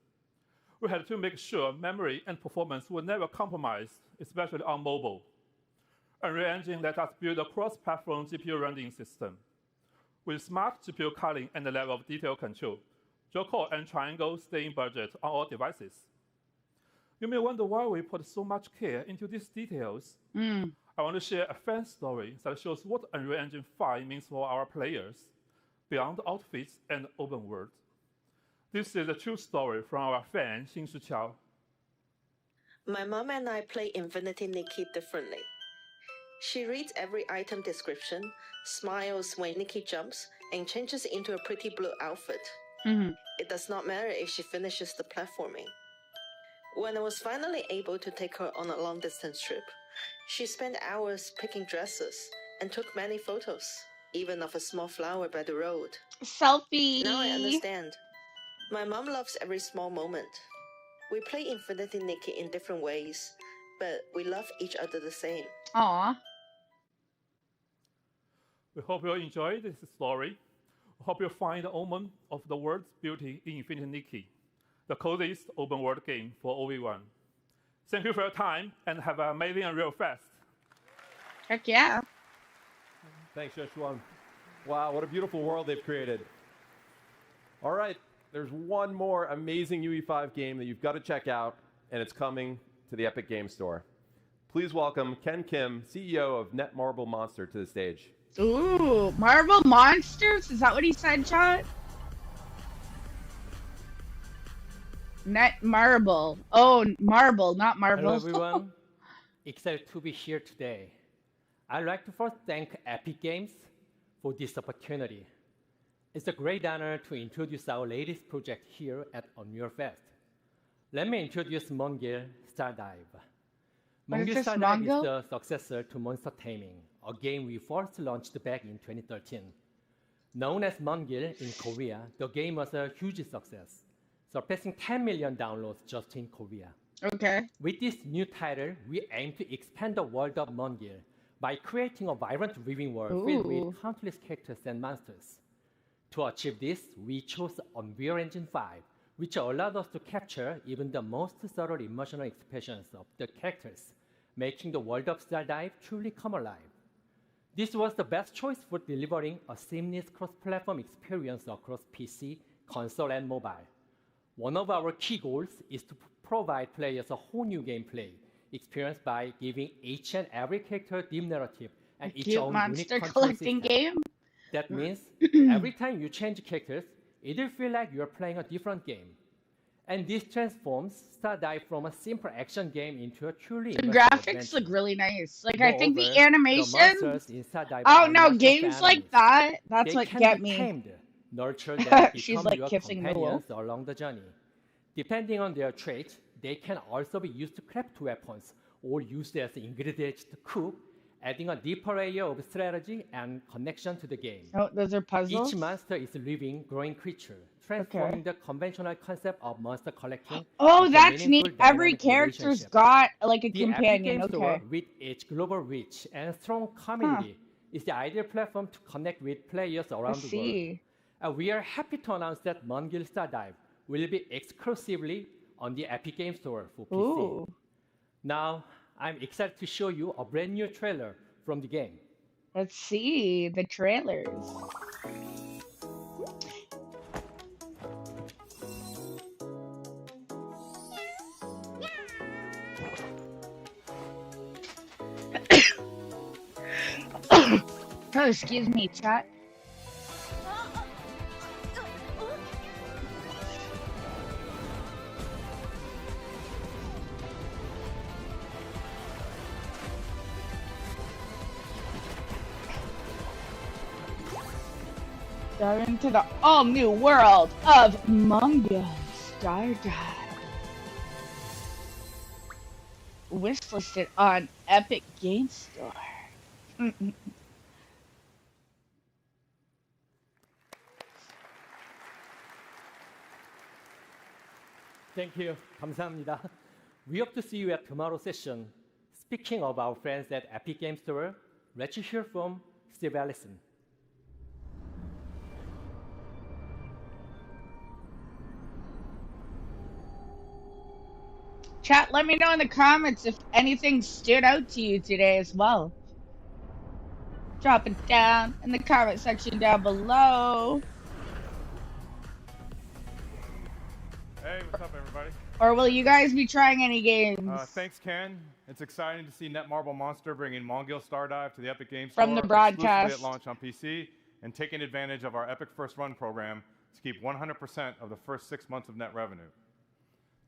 We had to make sure memory and performance were never compromised, especially on mobile. Unreal Engine let us build a cross-platform GPU rendering system. With smart GPU culling and a level of detail control, dual-core and triangle stay in budget on all devices. You may wonder why we put so much care into these details. I want to share a fan story that shows what Unreal Engine 5 means for our players, beyond outfits and open world. This is a true story from our fan, Xin Shiqiao. My mom and I play Infinity Nikki differently. She reads every item description, smiles when Nikki jumps, and changes into a pretty blue outfit. It does not matter if she finishes the platforming. When I was finally able to take her on a long-distance trip, she spent hours picking dresses and took many photos, even of a small flower by the road. Selfie! Now I understand. My mom loves every small moment. We play Infinity Nikki in different ways, but we love each other the same. Aww. We hope you enjoyed this story. We hope you find the omen of the world's beauty in Infinity Nikki, the coziest open world game for OV1. Thank you for your time and have an amazing UnrealFest. Heck yeah. Thanks, Yeshuan. Wow, what a beautiful world they've created. All right, there's one more amazing UE5 game that you've got to check out, and it's coming to the Epic Game Store. Please welcome Ken Kim, CEO of Netmarble Monster, to the stage. Ooh, Marble Monsters? Is that what he said, chat? Netmarble. Oh, marble, not marble. Hello, everyone. Excited to be here today. I'd like to first thank Epic Games for this opportunity. It's a great honor to introduce our latest project here at UnrealFest. Let me introduce Mongil Stardive. Mongil Stardive is the successor to Monster Taming, a game we first launched back in 2013. Known as Mongil in Korea, the game was a huge success, surpassing 10 million downloads just in Korea. Okay. With this new title, we aim to expand the world of Mongil by creating a vibrant living world filled with countless characters and monsters. To achieve this, we chose Unreal Engine 5, which allowed us to capture even the most subtle emotional expressions of the characters, making the world of Stardive truly come alive. This was the best choice for delivering a seamless cross-platform experience across PC, console, and mobile. One of our key goals is to provide players a whole new gameplay experience by giving each and every character deep narrative and its own unique control system. Game? That means every time you change characters, it will feel like you're playing a different game. And this transforms Stardive from a simple action game into a truly The immersive graphics adventure. look really nice. Like, Moreover, I think the the animation. monsters in Stardive Oh are no, not just games like enemies. that. That's They what can get be me. tamed, nurtured, and She's become like your kissing the wolf. companions along the journey. Depending on their traits, they can also be used to craft weapons or used as ingredients to cook, adding a deeper layer of strategy and connection to the game. Oh, those are puzzles? Each monster is a living, growing creature, transforming the conventional concept of monster collecting. Oh, into that's neat. meaningful Every dynamic character's relationship. got like a The Epic companion. Games Store, Okay. with its global reach and strong community, is the ideal platform to connect with players around the see. world. We are happy to announce that Mongil Stardive will be exclusively on the Epic Games Store for PC. Ooh. Now, I'm excited to show you a brand new trailer from the game. Let's see the trailers. Oh, excuse me, chat. Dive into the all-new world of Mongil Stardive. Wishlisted on Epic Game Store. Thank you. 감사합니다. We hope to see you at tomorrow's session. Speaking of our friends at Epic Game Store, let's hear from Steve Allison. Chat, let me know in the comments if anything stood out to you today as well. Drop it down in the comment section down below. Hey, what's up, everybody? Or will you guys be trying any games? Thanks, Ken. It's exciting to see Netmarble Monster bringing Mongil Stardive to the Epic Games From Store the broadcast. exclusively at launch on PC and taking advantage of our Epic First Run program to keep 100% of the first 6 months of net revenue.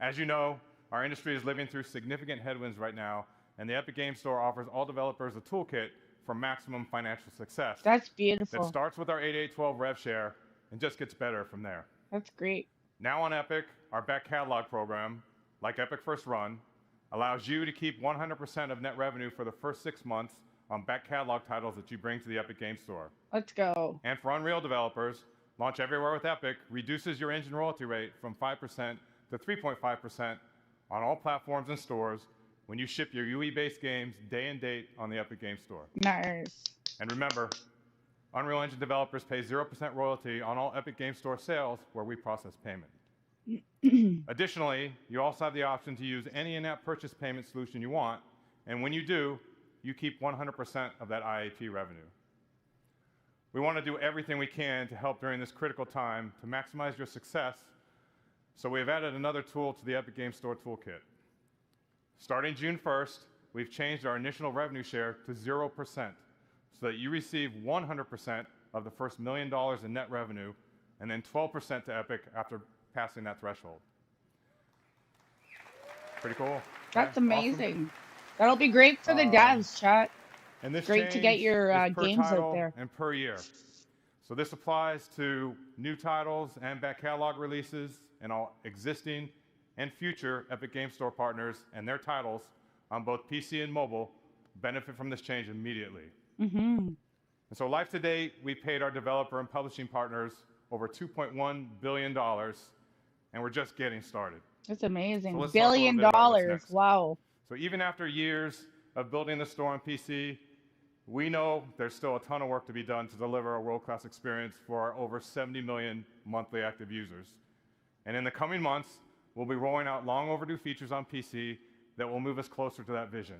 As you know, our industry is living through significant headwinds right now, and the Epic Games Store offers all developers a toolkit for maximum financial success. That's beautiful. That starts with our 8812 rev share and just gets better from there. That's great. Now on Epic, our back catalog program, like Epic First Run, allows you to keep 100% of net revenue for the first 6 months on back catalog titles that you bring to the Epic Games Store. Let's go. And for Unreal developers, Launch Everywhere with Epic reduces your engine royalty rate from 5% to 3.5% on all platforms and stores when you ship your UE-based games day and date on the Epic Games Store. Nice. And remember, Unreal Engine developers pay 0% royalty on all Epic Games Store sales where we process payment. Additionally, you also have the option to use any in-app purchase payment solution you want, and when you do, you keep 100% of that IAP revenue. We want to do everything we can to help during this critical time to maximize your success, so we have added another tool to the Epic Games Store toolkit. Starting June 1st, we've changed our initial revenue share to 0%, so that you receive 100% of the first $1 million in net revenue, and then 12% to Epic after passing that threshold. Pretty cool. That's Okay, amazing. awesome. That'll be great for the devs, chat. And this Great to get change your is per games title out there. and per year. So this applies to new titles and back catalog releases and all existing and future Epic Games Store partners and their titles on both PC and mobile benefit from this change immediately. Mm-hmm. And so life to date, we paid our developer and publishing partners over $2.1 billion, and we're just getting started. That's amazing. So let's $1 talk a little billion. bit about what's next. Wow. So even after years of building the store on PC, we know there's still a ton of work to be done to deliver a world-class experience for our over 70 million monthly active users. And in the coming months, we'll be rolling out long overdue features on PC that will move us closer to that vision.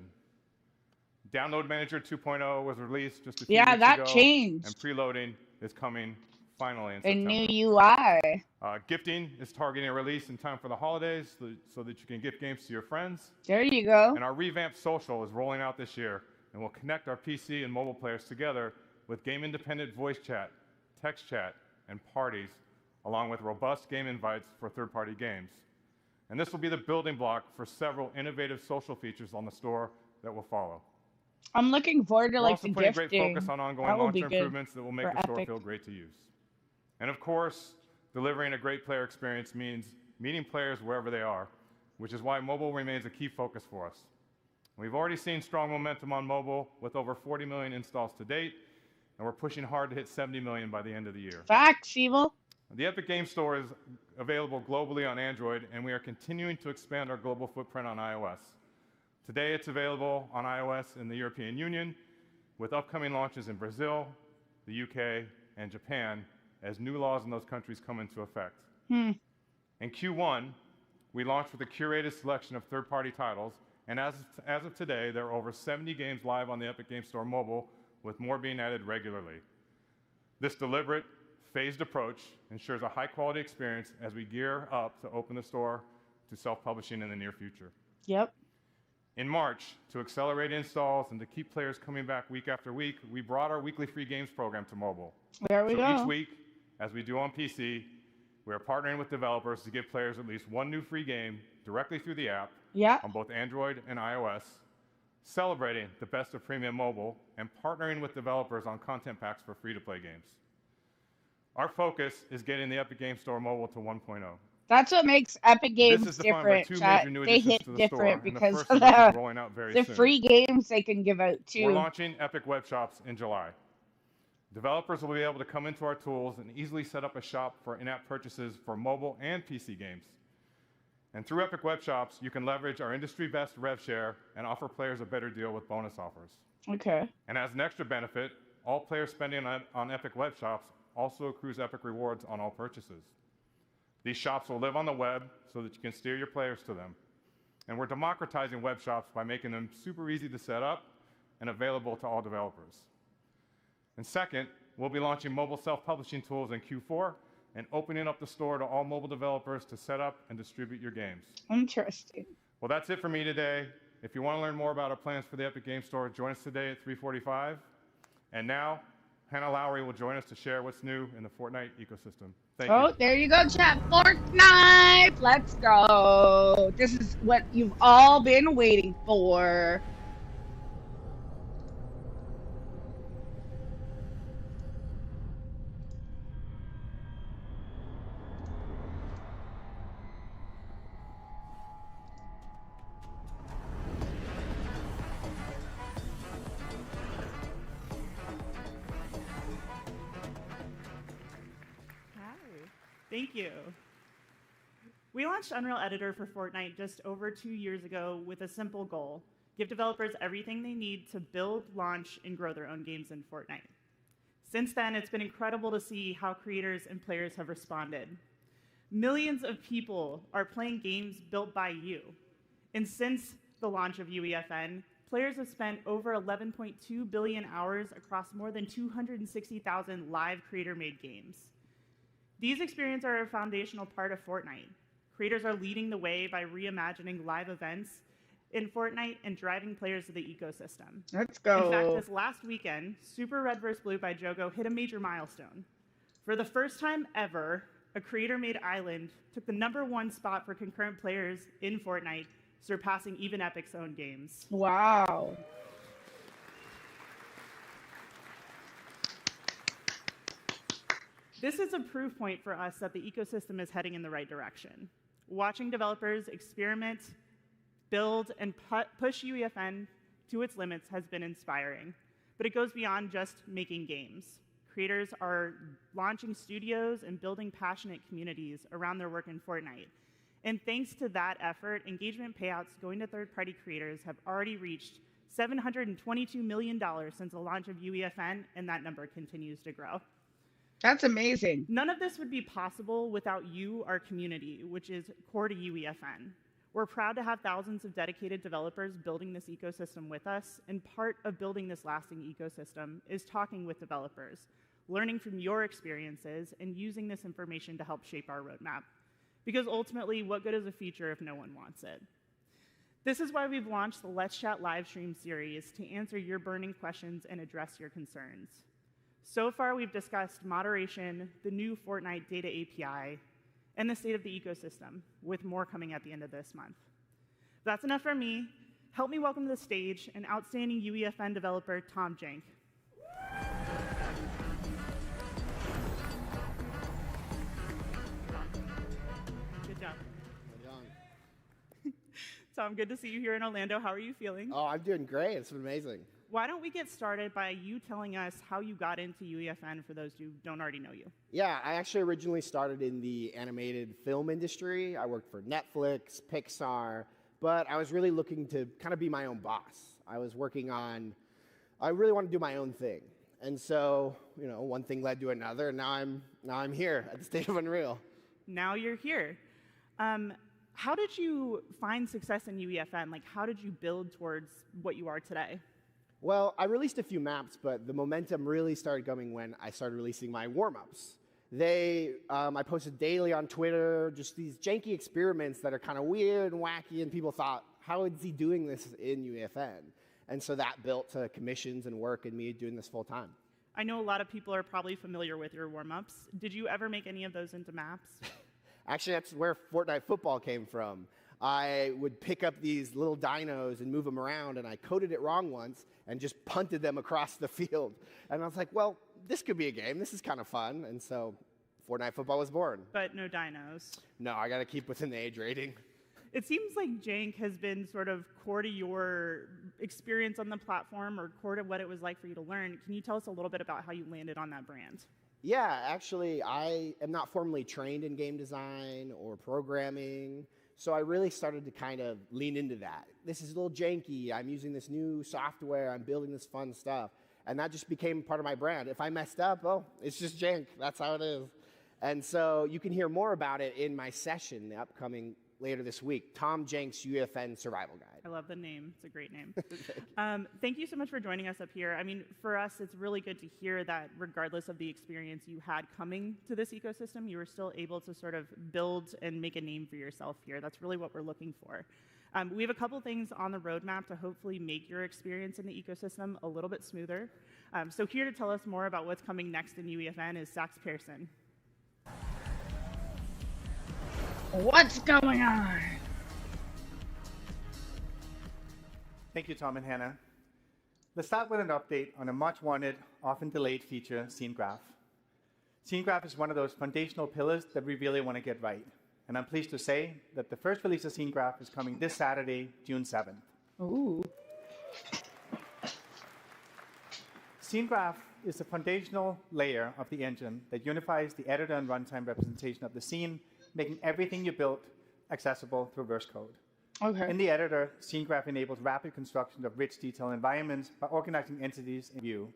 Download Manager 2.0 was released just a few weeks ago. Yeah, that changed. And preloading is coming finally in A September. new UI. Gifting is targeting a release in time for the holidays so that you can gift games to your friends. There you go. And our revamped social is rolling out this year, and we'll connect our PC and mobile players together with game-independent voice chat, text chat, and parties, along with robust game invites for third-party games. And this will be the building block for several innovative social features on the store that will follow. I'm looking forward to We're like the also putting gifting. great focus on ongoing That will launcher be good improvements that will make for the store Epic. feel great to use. And of course, delivering a great player experience means meeting players wherever they are, which is why mobile remains a key focus for us. We've already seen strong momentum on mobile with over 40 million installs to date, and we're pushing hard to hit 70 million by the end of the year. Facts, Evil. The Epic Games Store is available globally on Android, and we are continuing to expand our global footprint on iOS. Today, it's available on iOS in the European Union, with upcoming launches in Brazil, the UK, and Japan, as new laws in those countries come into effect. In Q1, we launched with a curated selection of third-party titles, and as of today, there are over 70 games live on the Epic Games Store mobile, with more being added regularly. This deliberate, phased approach ensures a high-quality experience as we gear up to open the store to self-publishing in the near future. Yep. In March, to accelerate installs and to keep players coming back week after week, we brought our weekly free games program to mobile. There we go. Each week, as we do on PC, we are partnering with developers to give players at least one new free game directly through the app on both Android and iOS, celebrating the best of premium mobile, and partnering with developers on content packs for free-to-play games. Our focus is getting the Epic Games Store mobile to 1.0. That's what makes Epic Games This is defined by different, two chat. major new They additions hit to the different store, and the because first of of which is the, rolling out very the soon. free games they can give out too. We're launching Epic Web Shops in July. Developers will be able to come into our tools and easily set up a shop for in-app purchases for mobile and PC games. And through Epic Web Shops, you can leverage our industry-best rev share and offer players a better deal with bonus offers. Okay. And as an extra benefit, all players spending on Epic Web Shops also accrues Epic rewards on all purchases. These shops will live on the web so that you can steer your players to them. And we're democratizing web shops by making them super easy to set up and available to all developers. And second, we'll be launching mobile self-publishing tools in Q4 and opening up the store to all mobile developers to set up and distribute your games. Interesting. Well, that's it for me today. If you want to learn more about our plans for the Epic Game Store, join us today at 3:45. And now, Hannah Lowry will join us to share what's new in the Fortnite ecosystem. Thank you. Oh, there you go, chat. Fortnite! Let's go. This is what you've all been waiting for. Thank you. We launched Unreal Editor for Fortnite just over 2 years ago with a simple goal: give developers everything they need to build, launch, and grow their own games in Fortnite. Since then, it's been incredible to see how creators and players have responded. Millions of people are playing games built by you. And since the launch of UEFN, players have spent over 11.2 billion hours across more than 260,000 live creator-made games. These experiences are a foundational part of Fortnite. Creators are leading the way by reimagining live events in Fortnite and driving players to the ecosystem. Let's go. In fact, this last weekend, Super Red vs. Blue by Jogo hit a major milestone. For the first time ever, a creator-made island took the #1 spot for concurrent players in Fortnite, surpassing even Epic's own games. Wow. This is a proof point for us that the ecosystem is heading in the right direction. Watching developers experiment, build, and push UEFN to its limits has been inspiring. But it goes beyond just making games. Creators are launching studios and building passionate communities around their work in Fortnite. And thanks to that effort, engagement payouts going to third-party creators have already reached $722 million since the launch of UEFN, and that number continues to grow. That's amazing. None of this would be possible without you, our community, which is core to UEFN. We're proud to have thousands of dedicated developers building this ecosystem with us, and part of building this lasting ecosystem is talking with developers, learning from your experiences, and using this information to help shape our roadmap. Because ultimately, what good is a feature if no one wants it? This is why we've launched the Let's Chat livestream series to answer your burning questions and address your concerns. So far, we've discussed moderation, the new Fortnite data API, and the state of the ecosystem, with more coming at the end of this month. That's enough from me. Help me welcome to the stage an outstanding UEFN developer, Tom Jank. Good job. Tom, good to see you here in Orlando. How are you feeling? Oh, I'm doing great. It's been amazing. Why don't we get started by you telling us how you got into UEFN for those who don't already know you? Yeah, I actually originally started in the animated film industry. I worked for Netflix, Pixar, but I was really looking to kind of be my own boss. I really want to do my own thing. And so, one thing led to another, and now I'm here at the state of Unreal. Now you're here. How did you find success in UEFN? Like, how did you build towards what you are today? Well, I released a few maps, but the momentum really started coming when I started releasing my warm-ups. I posted daily on Twitter, just these janky experiments that are kind of weird and wacky, and people thought, how is he doing this in UEFN? And so that built to commissions and work and me doing this full time. I know a lot of people are probably familiar with your warm-ups. Did you ever make any of those into maps? Actually, that's where Fortnite football came from. I would pick up these little dinos and move them around, and I coded it wrong once and just punted them across the field. And I was like, well, this could be a game. This is kind of fun. And so Fortnite football was born. But no dinos. No, I got to keep within the age rating. It seems like Jank has been sort of core to your experience on the platform, or core to what it was like for you to learn. Can you tell us a little bit about how you landed on that brand? Yeah, actually, I am not formally trained in game design or programming. So I really started to kind of lean into that. This is a little janky. I'm using this new software. I'm building this fun stuff. And that just became part of my brand. If I messed up, oh, it's just jank. That's how it is. And so you can hear more about it in my session, the upcoming later this week. Tom Jenks' UFN Survival Guide. I love the name. It's a great name. Thank you so much for joining us up here. I mean, for us, it's really good to hear that regardless of the experience you had coming to this ecosystem, you were still able to sort of build and make a name for yourself here. That's really what we're looking for. We have a couple things on the roadmap to hopefully make your experience in the ecosystem a little bit smoother. So here to tell us more about what's coming next in UEFN is Sax Pearson. What's going on? Thank you, Tom and Hannah. Let's start with an update on a much-wanted, often delayed feature, Scene Graph. Scene Graph is one of those foundational pillars that we really want to get right. And I'm pleased to say that the first release of Scene Graph is coming this Saturday, June 7th. Ooh. Scene Graph is the foundational layer of the engine that unifies the editor and runtime representation of the scene, making everything you built accessible through verse code. Okay. In the editor, Scene Graph enables rapid construction of rich, detailed environments by organizing entities in view.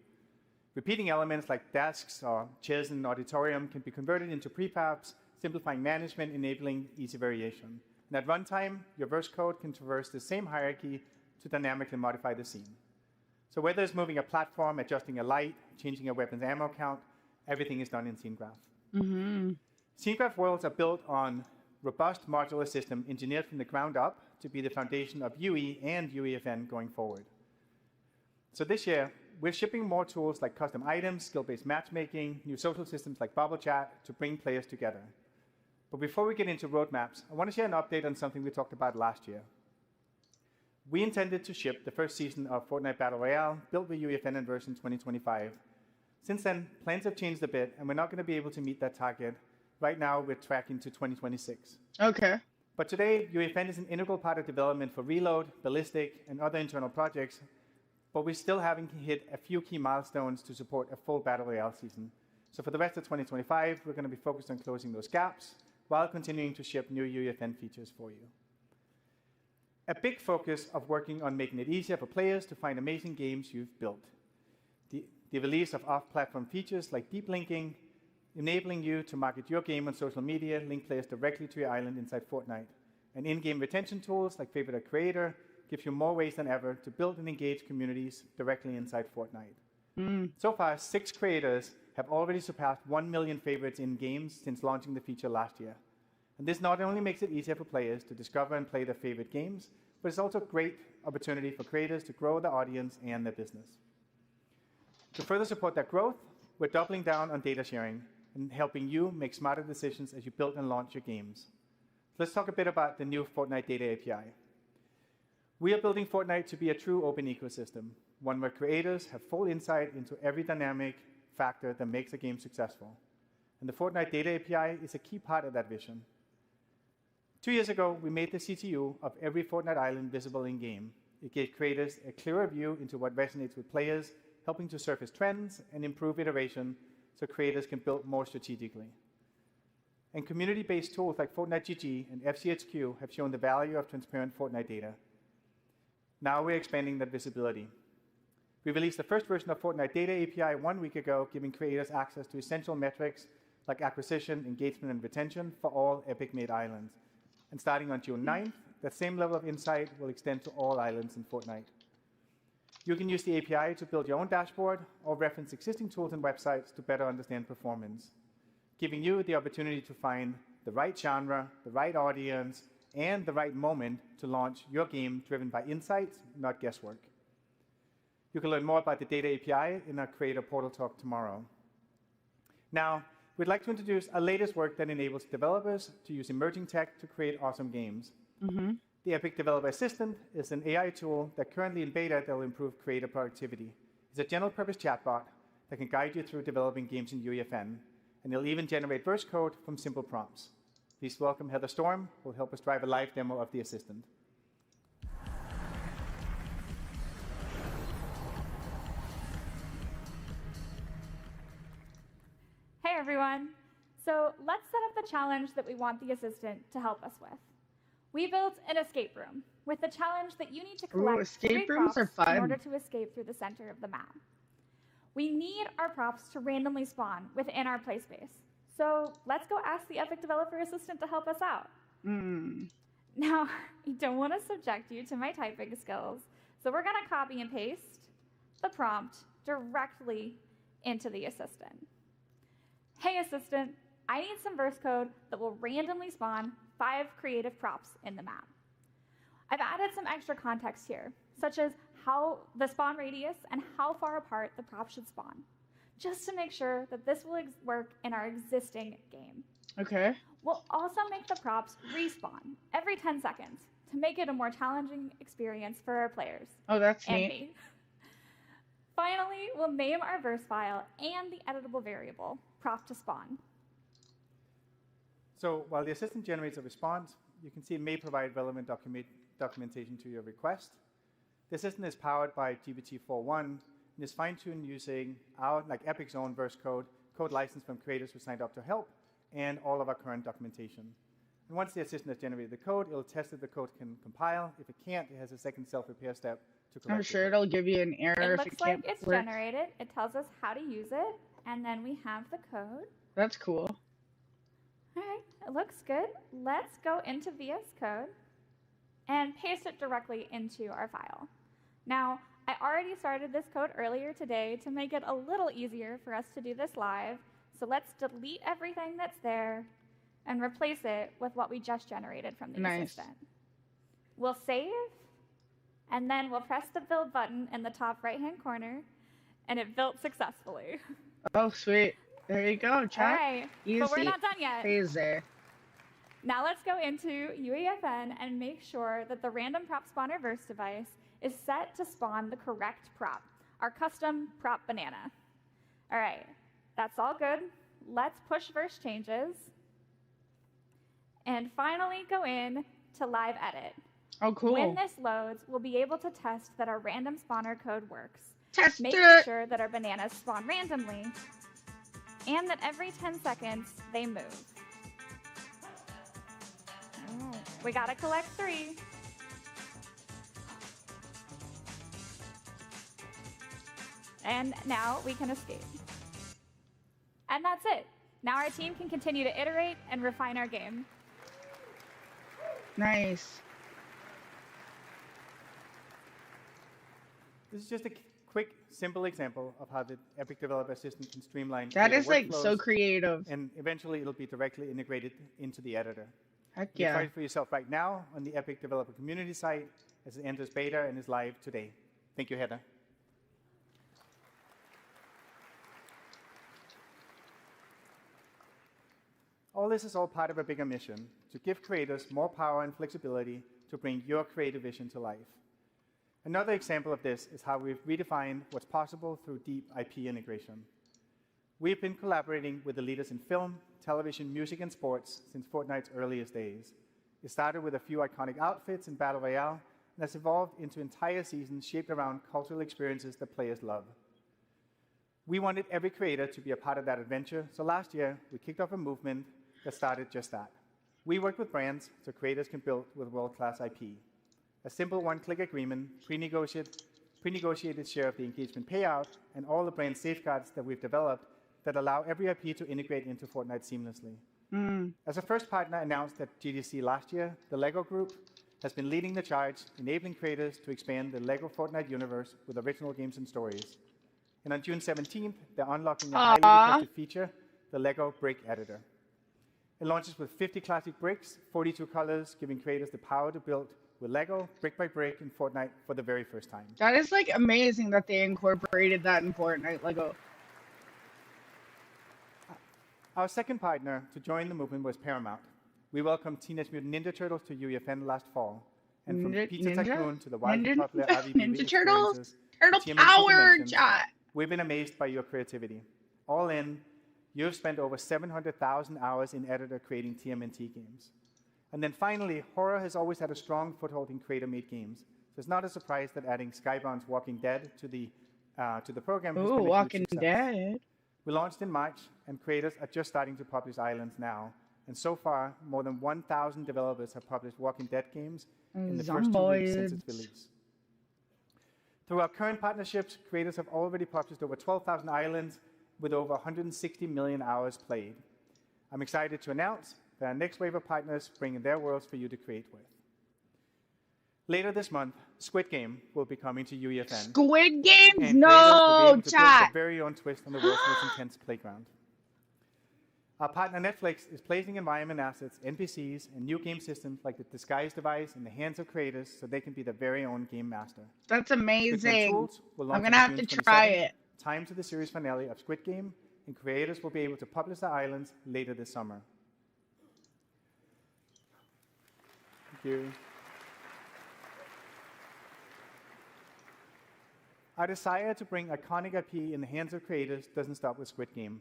Repeating elements like desks or chairs in an auditorium can be converted into prefabs, simplifying management, enabling easy variation. And at runtime, your verse code can traverse the same hierarchy to dynamically modify the scene. So whether it's moving a platform, adjusting a light, changing a weapon's ammo count, everything is done in Scene Graph. Mm-hmm. Scene Graph worlds are built on robust modular system engineered from the ground up to be the foundation of UE and UEFN going forward. So this year, we're shipping more tools like custom items, skill-based matchmaking, new social systems like Bubble Chat to bring players together. But before we get into roadmaps, I want to share an update on something we talked about last year. We intended to ship the first season of Fortnite Battle Royale, built with UEFN in version 2025. Since then, plans have changed a bit, and we're not going to be able to meet that target. Right now, we're tracking to 2026. Okay. But today, UEFN is an integral part of development for Reload, Ballistic, and other internal projects, but we're still having to hit a few key milestones to support a full Battle Royale season. So for the rest of 2025, we're going to be focused on closing those gaps while continuing to ship new UEFN features for you. A big focus of working on making it easier for players to find amazing games you've built. The release of off-platform features like deep linking, enabling you to market your game on social media, link players directly to your island inside Fortnite. And in-game retention tools like Favorite a Creator gives you more ways than ever to build and engage communities directly inside Fortnite. So far, 6 creators have already surpassed 1 million favorites in games since launching the feature last year. And this not only makes it easier for players to discover and play their favorite games, but it's also a great opportunity for creators to grow their audience and their business. To further support that growth, we're doubling down on data sharing and helping you make smarter decisions as you build and launch your games. Let's talk a bit about the new Fortnite Data API. We are building Fortnite to be a true open ecosystem, one where creators have full insight into every dynamic factor that makes a game successful. And the Fortnite Data API is a key part of that vision. 2 years ago, we made the CTU of every Fortnite island visible in-game. It gave creators a clearer view into what resonates with players, helping to surface trends and improve iteration so creators can build more strategically. And community-based tools like Fortnite GG and FCHQ have shown the value of transparent Fortnite data. Now we're expanding that visibility. We released the first version of Fortnite Data API 1 week ago, giving creators access to essential metrics like acquisition, engagement, and retention for all Epic-made islands. And starting on June 9th, that same level of insight will extend to all islands in Fortnite. You can use the API to build your own dashboard or reference existing tools and websites to better understand performance, giving you the opportunity to find the right genre, the right audience, and the right moment to launch your game driven by insights, not guesswork. You can learn more about the Data API in our Creator Portal talk tomorrow. Now, we'd like to introduce our latest work that enables developers to use emerging tech to create awesome games. The Epic Developer Assistant is an AI tool that currently in beta that will improve creator productivity. It's a general-purpose chatbot that can guide you through developing games in UEFN, and it'll even generate verse code from simple prompts. Please welcome Heather Storm, who will help us drive a live demo of the assistant. Hey everyone! So let's set up the challenge that we want the assistant to help us with. We built an escape room with the challenge that you need to collect escape rooms are fun. in order to escape through the center of the map. We need our props to randomly spawn within our play space. So let's go ask the Epic Developer Assistant to help us out. Now, I don't want to subject you to my typing skills, so we're going to copy and paste the prompt directly into the assistant. Hey, assistant, I need some verse code that will randomly spawn 5 creative props in the map. I've added some extra context here, such as how the spawn radius and how far apart the props should spawn, just to make sure that this will work in our existing game. Okay. We'll also make the props respawn every 10 seconds to make it a more challenging experience for our players. Oh, that's and neat. Me. Finally, we'll name our verse file and the editable variable, prop to spawn. So while the assistant generates a response, you can see it may provide relevant documentation to your request. The assistant is powered by GPT-4.1 and is fine-tuned using our, like Epic's own verse code licensed from creators who signed up to help, and all of our current documentation. And once the assistant has generated the code, it'll test if the code can compile. If it can't, it has a second self-repair step to correct I'm sure it'll give you an error It if looks it like can't it's work. generated. It tells us how to use it, and then we have the code. That's cool. All right, it looks good. Let's go into VS Code and paste it directly into our file. Now, I already started this code earlier today to make it a little easier for us to do this live. So let's delete everything that's there and replace it with what we just generated from the assistant. We'll save, and then we'll press the build button in the top right-hand corner, and it built successfully. Oh, sweet. There you go, chat. All right, Easy. but we're not done yet. Easy. Now let's go into UEFN and make sure that the random prop spawner verse device is set to spawn the correct prop, our custom prop banana. All right, that's all good. Let's push verse changes. And finally go in to live edit. Oh, cool. When this loads, we'll be able to test that our random spawner code works. Making sure that our bananas spawn randomly and that every 10 seconds they move. Oh, we gotta collect 3. And now we can escape. And that's it. Now our team can continue to iterate and refine our game. Nice. This is just a quick, simple example of how the Epic Developer Assistant can streamline That creative is like so workflows, creative. and eventually it'll be directly integrated into the editor. Heck You can try yeah. it for yourself right now on the Epic Developer Community site as it enters beta and is live today. Thank you, Heather. All this is all part of a bigger mission to give creators more power and flexibility to bring your creative vision to life. Another example of this is how we've redefined what's possible through deep IP integration. We've been collaborating with the leaders in film, television, music, and sports since Fortnite's earliest days. It started with a few iconic outfits in Battle Royale and has evolved into entire seasons shaped around cultural experiences that players love. We wanted every creator to be a part of that adventure, so last year we kicked off a movement that started just that. We worked with brands so creators can build with world-class IP. A simple one-click agreement, pre-negotiated share of the engagement payout, and all the brand safeguards that we've developed that allow every IP to integrate into Fortnite seamlessly. As a first partner announced at GDC last year, the LEGO Group has been leading the charge, enabling creators to expand the LEGO Fortnite universe with original games and stories. And on June 17th, they're unlocking a highly requested feature, the LEGO Brick Editor. It launches with 50 classic bricks, 42 colors, giving creators the power to build with LEGO, brick by brick, in Fortnite for the very first time. That is like amazing that they incorporated that in Fortnite Lego. Our second partner to join the movement was Paramount. We welcomed Teenage Mutant Ninja Turtles to UEFN last fall. And from Pizza Tycoon to the wildly popular RVB Ninja Turtles? experiences Turtle to TMNT Power, dimensions, chat! we've been amazed by your creativity. All in, you've spent over 700,000 hours in editor creating TMNT games. And then finally, horror has always had a strong foothold in creator-made games. So it's not a surprise that adding Skybound's Walking Dead to the program has been a huge Walking success. Dead. We launched in March, and creators are just starting to publish Islands now. And so far, more than 1,000 developers have published Walking Dead games in the first 2 weeks since its release. Through our current partnerships, creators have already published over 12,000 islands with over 160 million hours played. I'm excited to announce that our next wave of partners bring their worlds for you to create with. Later this month, Squid Game will be coming to UEFN. Squid Games? And No, creators will be able to build chat. their very own twist on the world's most intense playground. Our partner Netflix is placing environment assets, NPCs, and new game systems like the Disguise device in the hands of creators so they can be their very own game master. That's amazing. Tools will I'm launch gonna on have to June try 27th, it. time to the series finale of Squid Game, and creators will be able to publish their islands later this summer. Thank you. Our desire to bring iconic IP in the hands of creators doesn't stop with Squid Game.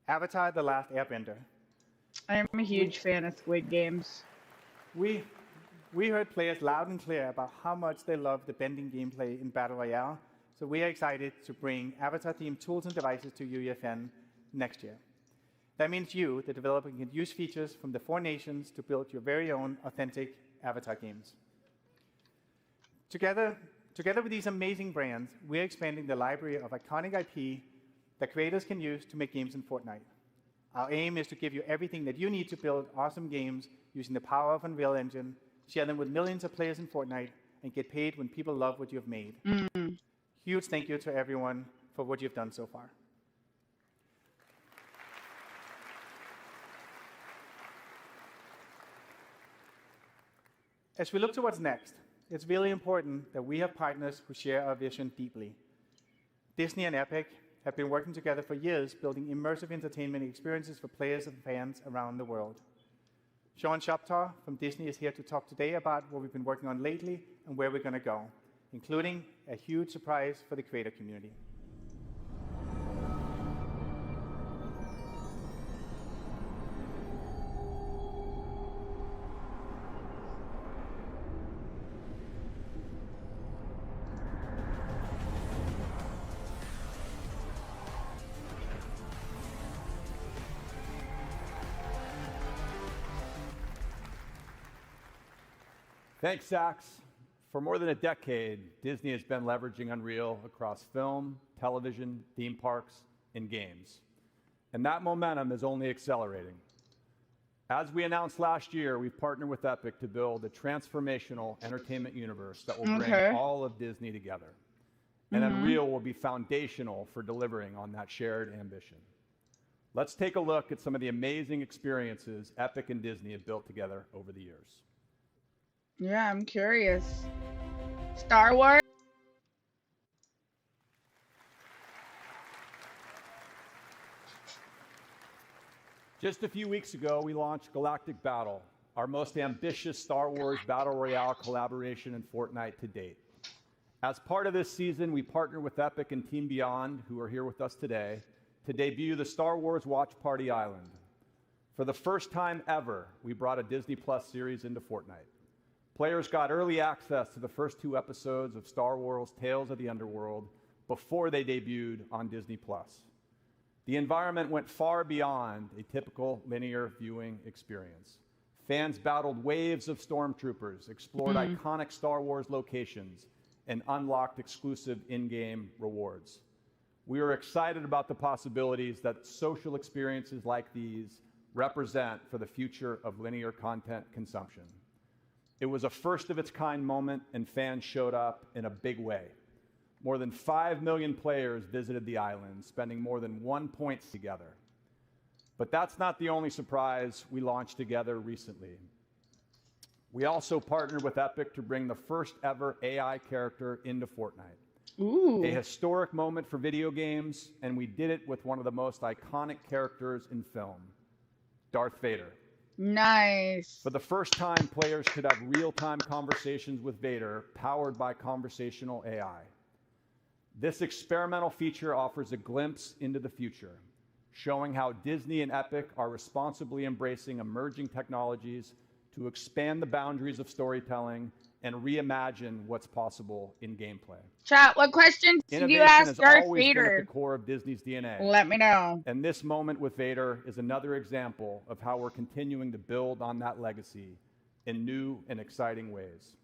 Avatar: The Last Airbender. I'm a huge fan of Squid Games. We heard players loud and clear about how much they love the bending gameplay in Battle Royale, so we are excited to bring Avatar-themed tools and devices to UEFN next year. That means you, the developer, can use features from the 4 nations to build your very own authentic Avatar games. Together with these amazing brands, we're expanding the library of iconic IP that creators can use to make games in Fortnite. Our aim is to give you everything that you need to build awesome games using the power of Unreal Engine, share them with millions of players in Fortnite, and get paid when people love what you've made. Huge thank you to everyone for what you've done so far. As we look to what's next, it's really important that we have partners who share our vision deeply. Disney and Epic have been working together for years building immersive entertainment experiences for players and fans around the world. Sean Shoptaw from Disney is here to talk today about what we've been working on lately and where we're going to go, including a huge surprise for the creator community. Thanks, Sax. For more than a decade, Disney has been leveraging Unreal across film, television, theme parks, and games. And that momentum is only accelerating. As we announced last year, we've partnered with Epic to build a transformational entertainment universe that will bring all of Disney together. And Unreal will be foundational for delivering on that shared ambition. Let's take a look at some of the amazing experiences Epic and Disney have built together over the years. Yeah, I'm curious. Star Wars? Just a few weeks ago, we launched Galactic Battle, our most ambitious Star Wars Battle Royale collaboration in Fortnite to date. As part of this season, we partnered with Epic and Team Beyond, who are here with us today, to debut the Star Wars Watch Party Island. For the first time ever, we brought a Disney Plus series into Fortnite. Players got early access to the first 2 episodes of Star Wars Tales of the Underworld before they debuted on Disney Plus. The environment went far beyond a typical linear viewing experience. Fans battled waves of stormtroopers, explored iconic Star Wars locations, and unlocked exclusive in-game rewards. We are excited about the possibilities that social experiences like these represent for the future of linear content consumption. It was a first-of-its-kind moment, and fans showed up in a big way. More than 5 million players visited the island, spending more than 1 point together. But that's not the only surprise we launched together recently. We also partnered with Epic to bring the first-ever AI character into Fortnite. Ooh. A historic moment for video games, and we did it with one of the most iconic characters in film, Darth Vader. Nice. For the first time, players could have real-time conversations with Vader, powered by conversational AI. This experimental feature offers a glimpse into the future, showing how Disney and Epic are responsibly embracing emerging technologies to expand the boundaries of storytelling and reimagine what's possible in gameplay. Chat, what questions did you ask Darth Vader? At the core of Disney's DNA. Let me know. And this moment with Vader is another example of how we're continuing to build on that legacy in new and exciting ways.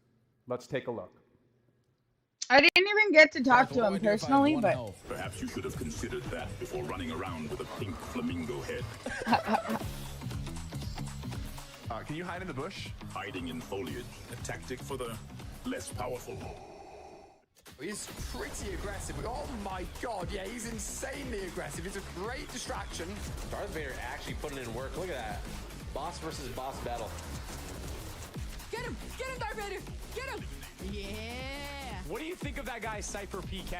Let's take a look. I didn't even get to talk to him personally, but... Perhaps you should have considered that before running around with a pink flamingo head. Can you hide in the bush? Hiding in foliage, a tactic for the less powerful. He's pretty aggressive. Oh my god, yeah, he's insanely aggressive. It's a great distraction. Darth Vader actually putting in work. Look at that. Boss versus boss battle. Get him, Darth Vader! Get him! Yeah! What do you think of that guy, Cypher PK?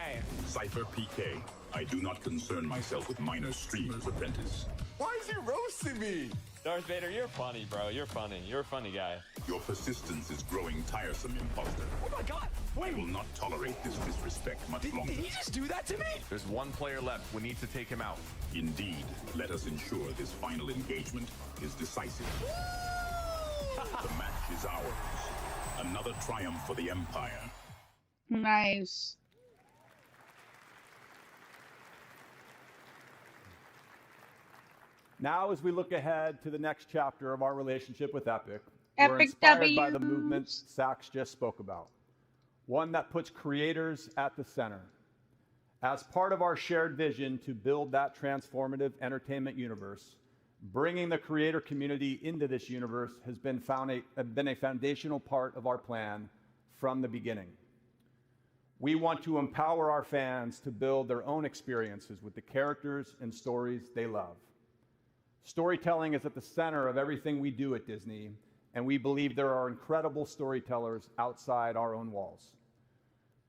Cypher PK. I do not concern myself with minor streamer's apprentice. Why is he roasting me? Darth Vader, you're funny, bro. You're funny. You're a funny guy. Your persistence is growing tiresome, imposter. Oh my god! I will not tolerate this disrespect much longer. Did he just do that to me? There's one player left. We need to take him out. Indeed. Let us ensure this final engagement is decisive. The match is ours. Another triumph for the Empire. Nice. Now, as we look ahead to the next chapter of our relationship with Epic, we're Epic inspired by the W's. movement Sax just spoke about, one that puts creators at the center. As part of our shared vision to build that transformative entertainment universe, bringing the creator community into this universe has been a foundational part of our plan from the beginning. We want to empower our fans to build their own experiences with the characters and stories they love. Storytelling is at the center of everything we do at Disney, and we believe there are incredible storytellers outside our own walls.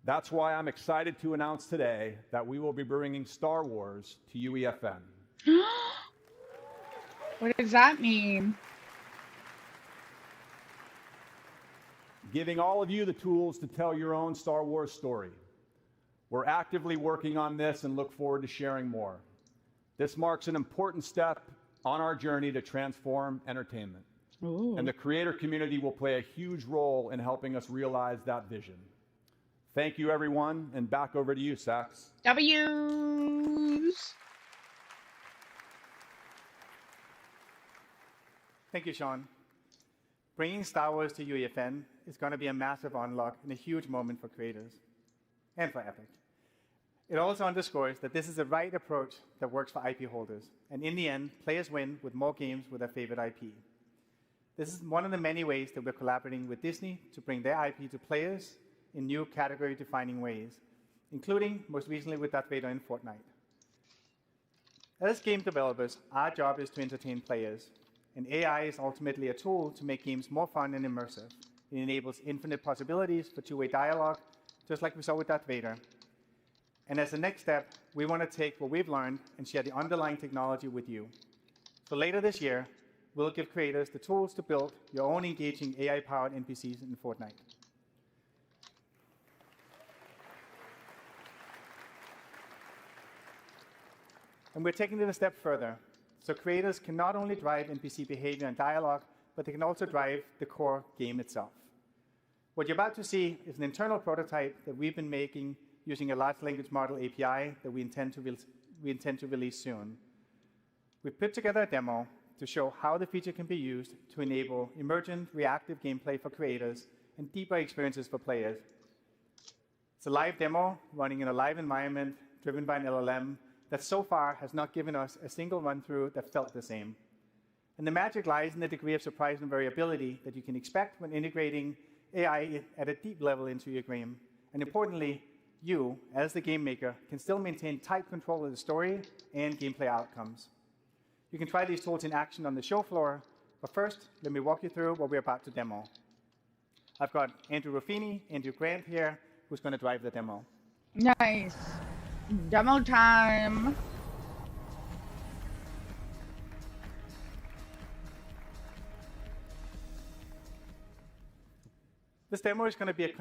That's why I'm excited to announce today that we will be bringing Star Wars to UEFN. What does that mean? Giving all of you the tools to tell your own Star Wars story. We're actively working on this and look forward to sharing more. This marks an important step on our journey to transform entertainment. Ooh. And the creator community will play a huge role in helping us realize that vision. Thank you, everyone, and back over to you, Sax. W's. Thank you, Sean. Bringing Star Wars to UEFN is going to be a massive unlock and a huge moment for creators and for Epic. It also underscores that this is the right approach that works for IP holders, and in the end, players win with more games with their favorite IP. This is one of the many ways that we're collaborating with Disney to bring their IP to players in new category-defining ways, including, most recently, with Darth Vader in Fortnite. As game developers, our job is to entertain players, and AI is ultimately a tool to make games more fun and immersive. It enables infinite possibilities for two-way dialogue, just like we saw with Darth Vader. And as the next step, we want to take what we've learned and share the underlying technology with you. So later this year, we'll give creators the tools to build your own engaging AI-powered NPCs in Fortnite. And we're taking it a step further. So creators can not only drive NPC behavior and dialogue, but they can also drive the core game itself. What you're about to see is an internal prototype that we've been making using a large language model API that we intend to release soon. We've put together a demo to show how the feature can be used to enable emergent, reactive gameplay for creators and deeper experiences for players. It's a live demo running in a live environment driven by an LLM that so far has not given us a single run-through that felt the same. And the magic lies in the degree of surprise and variability that you can expect when integrating AI at a deep level into your game. And importantly, you, as the game maker, can still maintain tight control of the story and gameplay outcomes. You can try these tools in action on the show floor, but first, let me walk you through what we're about to demo. I've got Andrew Ruffini, Andrew Grant here, who's going to drive the demo. Nice. Demo time. This demo is going to be a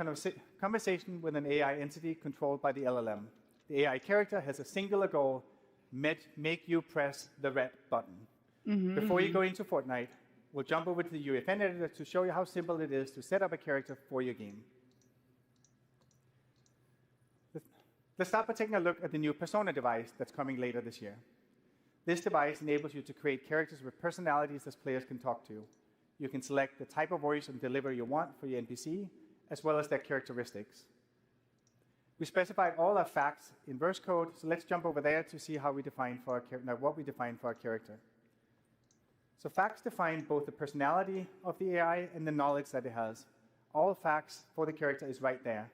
conversation with an AI entity controlled by the LLM. The AI character has a singular goal: make you press the red button. Mm-hmm. Before you go into Fortnite, we'll jump over to the UEFN editor to show you how simple it is to set up a character for your game. Let's start by taking a look at the new Persona device that's coming later this year. This device enables you to create characters with personalities that players can talk to. You can select the type of voice and delivery you want for your NPC, as well as their characteristics. We specified all our facts in verse code, so let's jump over there to see how we define for what we define for our character. So facts define both the personality of the AI and the knowledge that it has. all facts for the character is right there.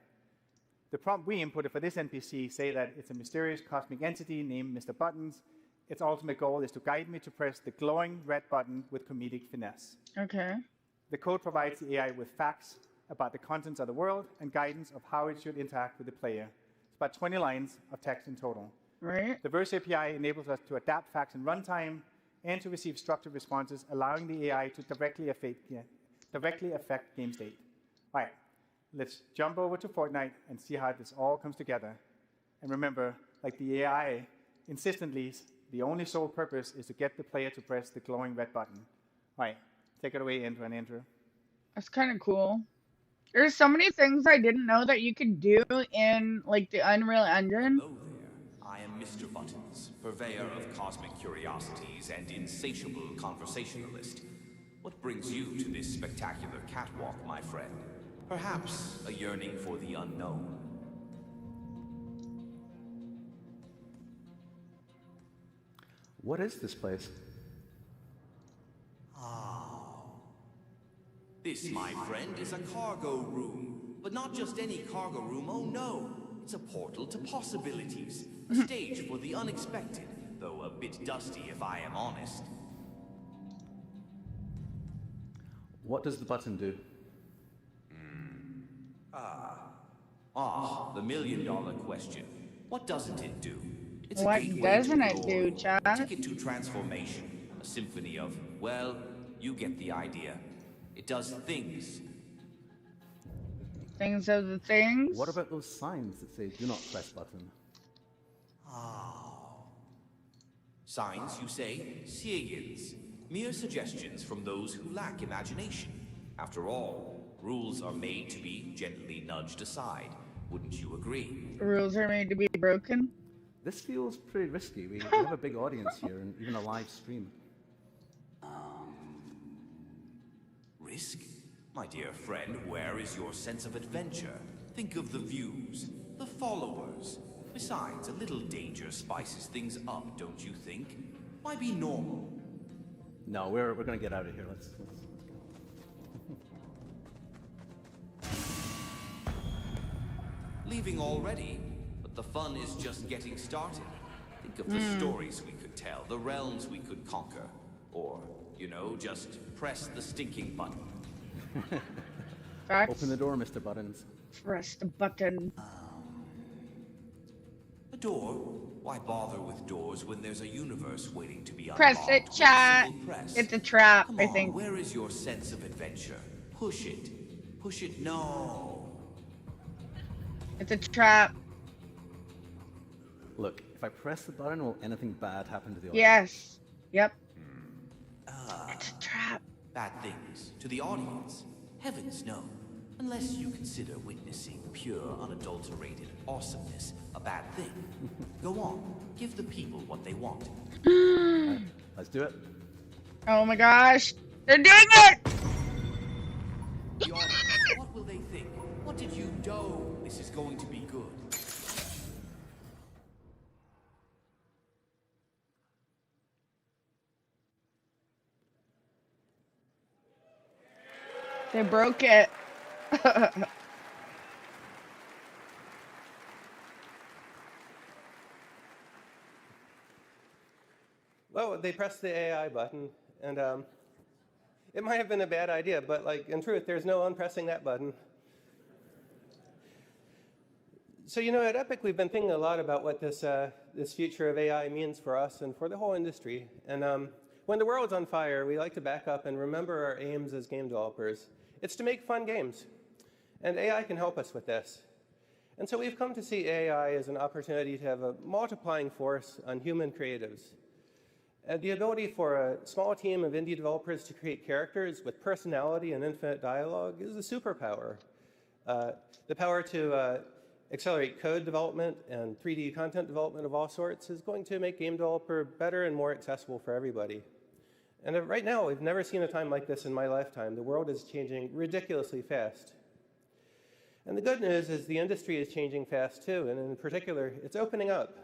The prompt we inputted for this NPC say that it's a mysterious cosmic entity named Mr. Buttons. Its ultimate goal is to guide me to press the glowing red button with comedic finesse. Okay. The code provides the AI with facts about the contents of the world and guidance of how it should interact with the player. It's about 20 lines of text in total. Right. The Verse API enables us to adapt facts in runtime and to receive structured responses, allowing the AI to directly affect game state. All right, let's jump over to Fortnite and see how this all comes together. And remember, like the AI insistently, the only sole purpose is to get the player to press the glowing red button. All right, take it away, Andrew and Andrew. That's kind of cool. There's so many things I didn't know that you could do in like the Unreal Engine. Hello there. I am Mr. Buttons, purveyor of cosmic curiosities and insatiable conversationalist. What brings you to this spectacular catwalk, my friend? Perhaps a yearning for the unknown. What is this place? This, my friend, is a cargo room. But not just any cargo room, oh no. It's a portal to possibilities. A stage for the unexpected, though a bit dusty if I am honest. What does the button do? The million-dollar question. What doesn't it do? It's What a gateway doesn't to it glory, do, Chad? a ticket to transformation, a symphony of, well, you get the idea. It does things. Things of the things. What about those signs that say "Do not press button"? Signs, you say? Signs. Mere suggestions from those who lack imagination. After all, rules are made to be gently nudged aside. Wouldn't you agree? Rules are made to be broken. This feels pretty risky. We have a big audience here and even a live stream. Risk? My dear friend, where is your sense of adventure? Think of the views, the followers. Besides, a little danger spices things up, don't you think? Why be normal? No, we're going to get out of here. Let's go. Leaving already? But the fun is just getting started. Think of the stories we could tell, the realms we could conquer. Or, you know, just press the stinking button. Open the door, Mr. Buttons. Press the button. A door? Why bother with doors when there's a universe waiting to be unlocked? Press it, with a chat. single press? It's a trap, Come I on, think. where is your sense of adventure? Push it. Push it. No. It's a trap. Look, if I press the button, will anything bad happen to the audience? Yes. Yep. It's a trap. Bad things to the audience? Heavens no. Unless you consider witnessing pure, unadulterated awesomeness a bad thing. Go on, give the people what they want. Let's do it. Oh my gosh. They're doing it! The audience, what will they think? What did you do? This is going to be good. They broke it. Well, they pressed the AI button, and it might have been a bad idea, but like in truth, there's no unpressing that button. So you know, at Epic, we've been thinking a lot about what this future of AI means for us and for the whole industry. And when the world's on fire, we like to back up and remember our aims as game developers. It's to make fun games, and AI can help us with this. And so we've come to see AI as an opportunity to have a multiplying force on human creatives. And the ability for a small team of indie developers to create characters with personality and infinite dialogue is a superpower. The power to accelerate code development and 3D content development of all sorts is going to make game developer better and more accessible for everybody. And right now, we've never seen a time like this in my lifetime. The world is changing ridiculously fast. And the good news is the industry is changing fast too, and in particular, it's opening up.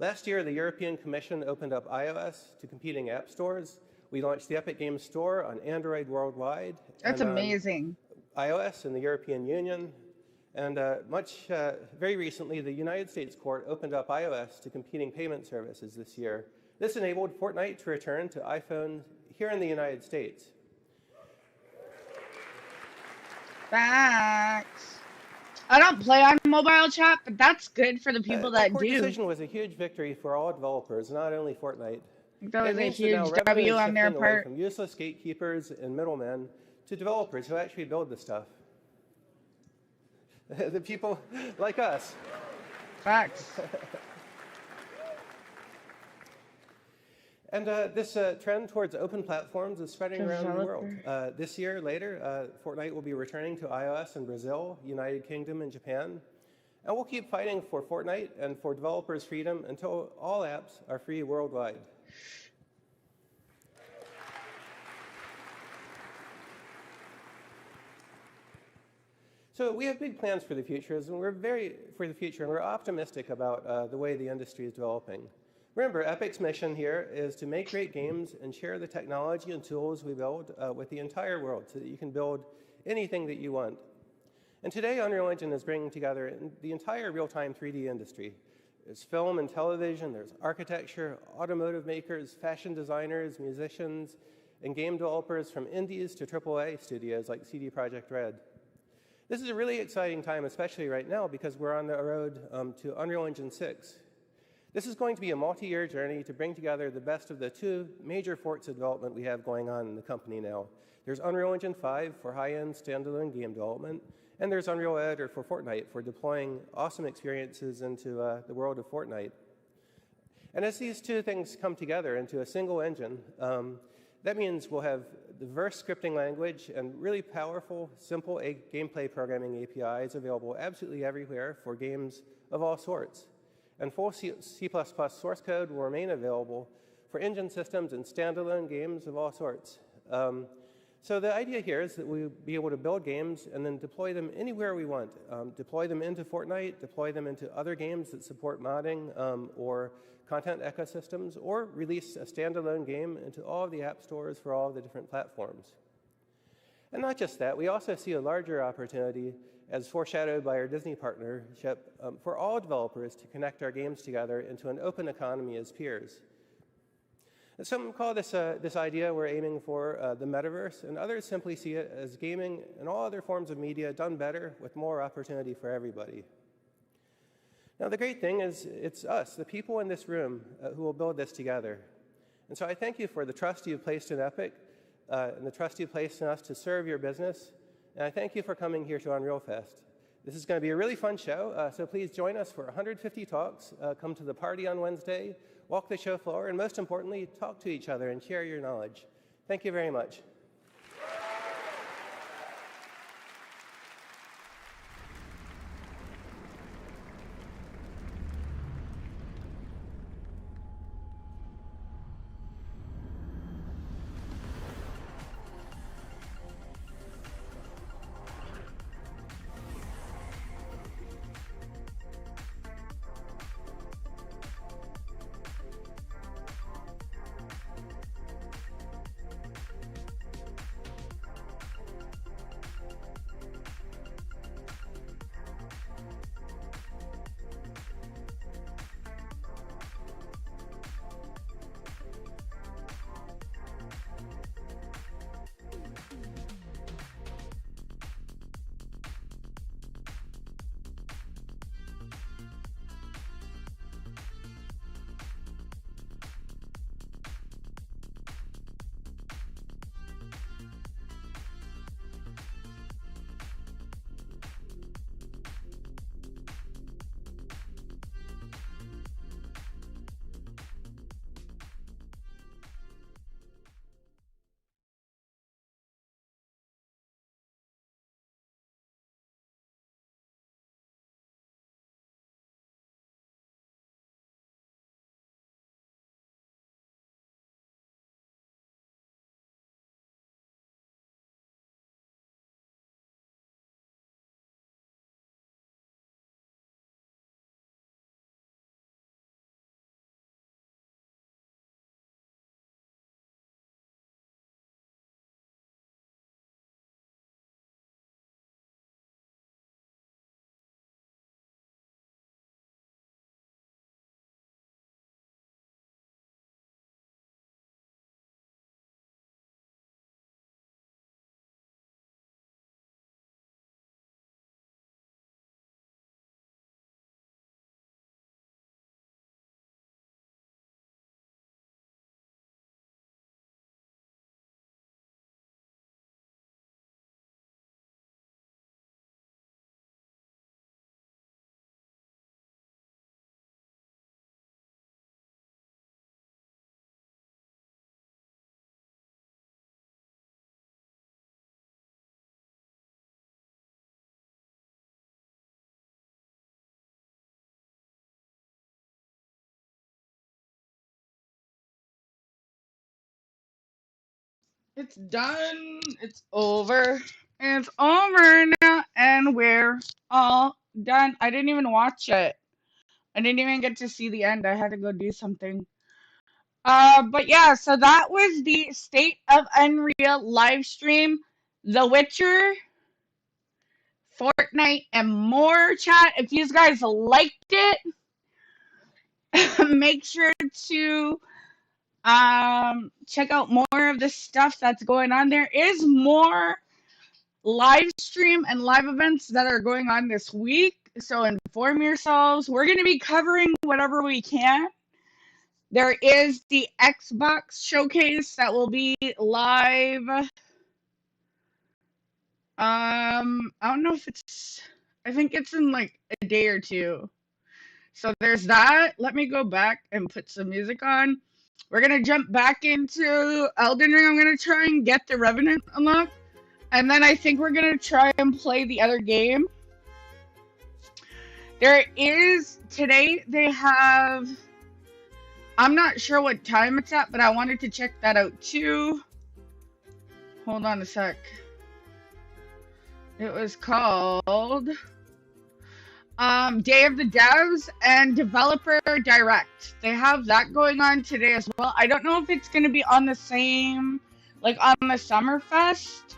Last year, the European Commission opened up iOS to competing app stores. We launched the Epic Games Store on Android worldwide. That's amazing. iOS in the European Union, and very recently, the United States court opened up iOS to competing payment services this year. This enabled Fortnite to return to iPhone here in the United States. Facts. I don't play on mobile chat, but that's good for the people that court do. decision was a huge victory for all developers, not only Fortnite. That was a huge revenue W is on their shifting away part. from useless gatekeepers and middlemen to developers who actually build the stuff. The people like us. Facts. And this trend towards open platforms is spreading around the world. This year, later, Fortnite will be returning to iOS in Brazil, United Kingdom, and Japan. And we'll keep fighting for Fortnite and for developers' freedom until all apps are free worldwide. So we have big plans for the future, and we're optimistic about the way the industry is developing. Remember, Epic's mission here is to make great games and share the technology and tools we build with the entire world so that you can build anything that you want. And today, Unreal Engine is bringing together the entire real-time 3D industry. There's film and television, there's architecture, automotive makers, fashion designers, musicians, and game developers from indies to AAA studios like CD Projekt Red. This is a really exciting time, especially right now, because we're on the road to Unreal Engine 6. This is going to be a multi-year journey to bring together the best of the two major forks of development we have going on in the company now. There's Unreal Engine 5 for high-end standalone game development, and there's Unreal Editor for Fortnite for deploying awesome experiences into the world of Fortnite. And as these two things come together into a single engine, that means we'll have diverse scripting language and really powerful, simple gameplay programming APIs available absolutely everywhere for games of all sorts. And full C++ source code will remain available for engine systems and standalone games of all sorts. So the idea here is that we'll be able to build games and then deploy them anywhere we want. Deploy them into Fortnite, deploy them into other games that support modding or content ecosystems, or release a standalone game into all of the app stores for all of the different platforms. And not just that, we also see a larger opportunity, as foreshadowed by our Disney partnership, for all developers to connect our games together into an open economy as peers. And some call this idea we're aiming for the metaverse, and others simply see it as gaming and all other forms of media done better with more opportunity for everybody. Now, the great thing is it's us, the people in this room, who will build this together. And so I thank you for the trust you've placed in Epic and the trust you've placed in us to serve your business. And I thank you for coming here to UnrealFest. This is going to be a really fun show, so please join us for 150 talks. Come to the party on Wednesday, walk the show floor, and most importantly, talk to each other and share your knowledge. Thank you very much. It's done. It's over. It's over now, and we're all done. I didn't even watch it. I didn't even get to see the end. I had to go do something. But yeah, so that was the State of Unreal live stream. The Witcher, Fortnite, and more, chat. If you guys liked it, make sure to check out more of the stuff that's going on. There is more live stream and live events that are going on this week, so inform yourselves. We're going to be covering whatever we can. There is the Xbox showcase that will be live. I don't know if it's, I think it's in like a day or two. So there's that. Let me go back and put some music on. We're going to jump back into Elden Ring. I'm going to try and get the Revenant unlocked. And then I think we're going to try and play the other game. There is, today they have, I'm not sure what time it's at, but I wanted to check that out too. Hold on a sec. It was called Day of the Devs and Developer Direct. They have that going on today as well. I don't know if it's going to be on the same, like on the Summerfest,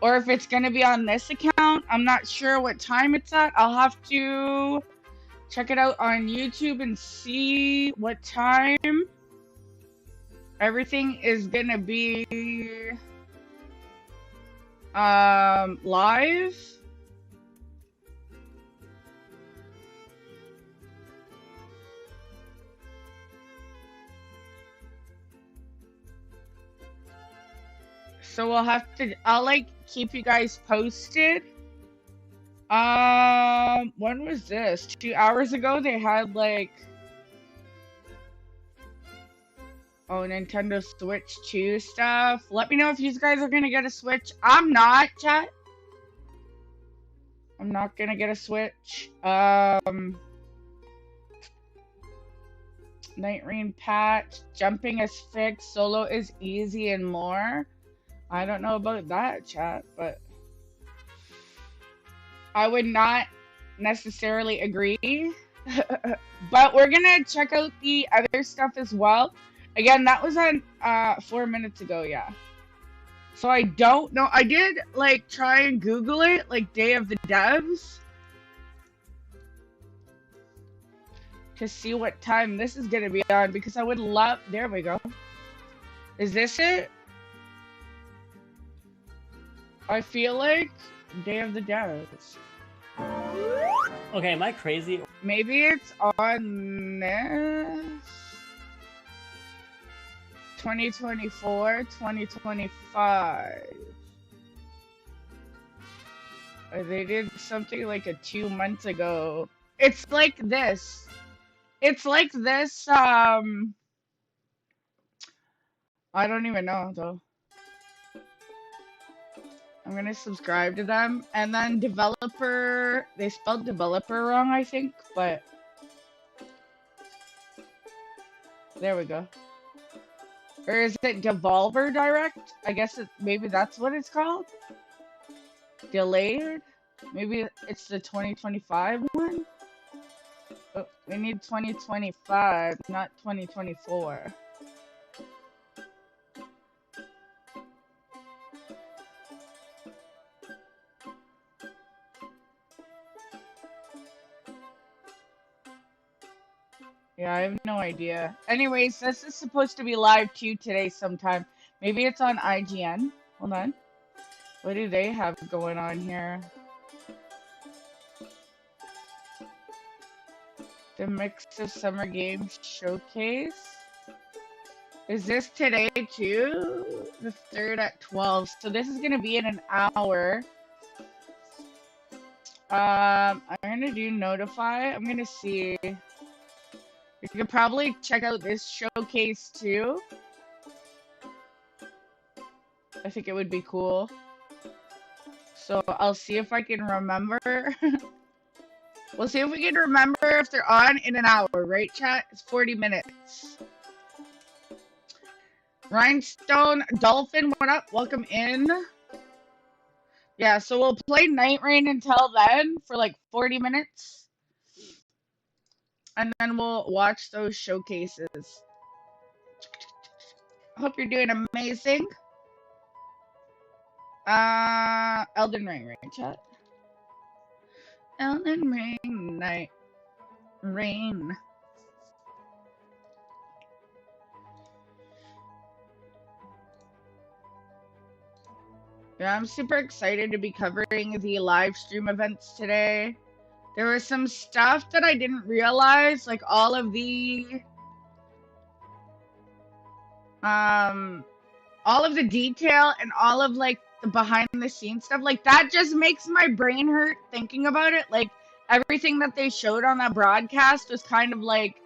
or if it's going to be on this account. I'm not sure what time it's at. I'll have to check it out on YouTube and see what time everything is going to be live. So we'll have to, I'll like keep you guys posted. When was this? 2 hours ago they had like, oh, Nintendo Switch 2 stuff. Let me know if you guys are gonna get a Switch. I'm not, chat. I'm not gonna get a Switch. Night Rain patch, jumping is fixed, solo is easy, and more. I don't know about that, chat, but I would not necessarily agree. But we're gonna check out the other stuff as well. Again, that was on 4 minutes ago, yeah. So I don't know. I did like try and Google it, like Day of the Devs, to see what time this is gonna be on, because I would love, there we go. Is this it? I feel like Day of the Devs. Okay, am I crazy? Maybe it's on this. 2024, 2025. They did something like 2 months ago. It's like this. It's like this, I don't even know though. I'm gonna subscribe to them. And then developer, they spelled developer wrong, I think, but there we go. Or is it Devolver Direct? I guess maybe that's what it's called. Delayed? Maybe it's the 2025 one? Oh, we need 2025, not 2024. Yeah, I have no idea. Anyways, this is supposed to be live too today sometime. Maybe it's on IGN. Hold on. What do they have going on here? The Mix of Summer Games Showcase. Is this today too? The 3rd at 12. So this is going to be in an hour. I'm going to do notify. I'm going to see. You could probably check out this showcase too. I think it would be cool. So I'll see if I can remember. We'll see if we can remember if they're on in an hour, right, chat? It's 40 minutes. Rhinestone Dolphin, what up? Welcome in. Yeah, so we'll play Night Rain until then for like 40 minutes. And then we'll watch those showcases. Hope you're doing amazing. Elden Ring, right, chat? Elden Ring, Night Rain. Yeah, I'm super excited to be covering the live stream events today. There was some stuff that I didn't realize, like all of the detail and all of like the behind the scenes stuff. Like that just makes my brain hurt thinking about it. Like everything that they showed on that broadcast was kind of like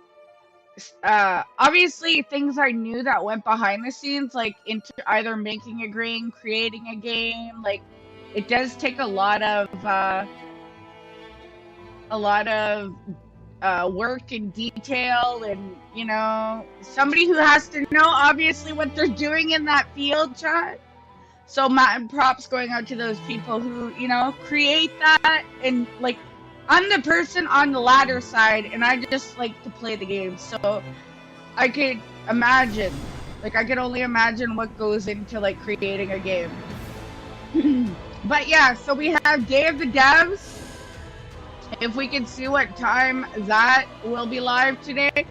obviously things I knew that went behind the scenes, like into either making a game, creating a game. Like it does take a lot of work and detail, and you know, somebody who has to know obviously what they're doing in that field, chat. So my props going out to those people who, you know, create that. And like I'm the person on the ladder side, and I just like to play the game. So I could imagine, like I could only imagine what goes into like creating a game. But yeah, so we have Day of the Devs. If we can see what time that will be live today,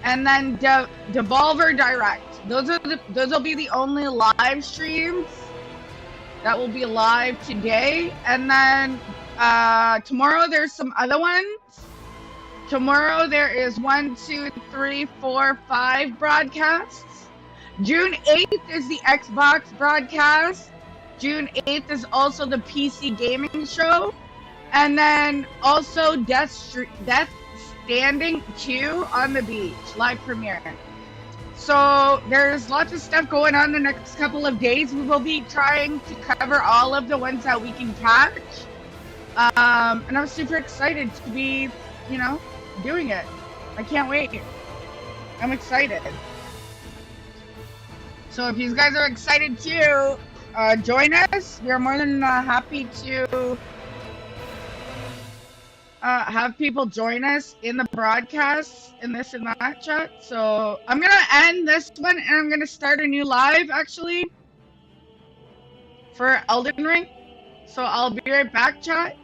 and then Devolver Direct. Those will be the only live streams that will be live today. And then tomorrow there's some other ones. Tomorrow there is 1, 2, 3, 4, 5 broadcasts. June 8th is the Xbox broadcast. June 8th is also the PC gaming show. And then also Death Standing 2 on the beach, live premiere. So there's lots of stuff going on the next couple of days. We will be trying to cover all of the ones that we can catch. And I'm super excited to be, you know, doing it. I can't wait. I'm excited. So if you guys are excited too, join us. We are more than happy to have people join us in the broadcasts and this and that, chat. So I'm gonna end this one and I'm gonna start a new live actually for Elden Ring. So I'll be right back, chat.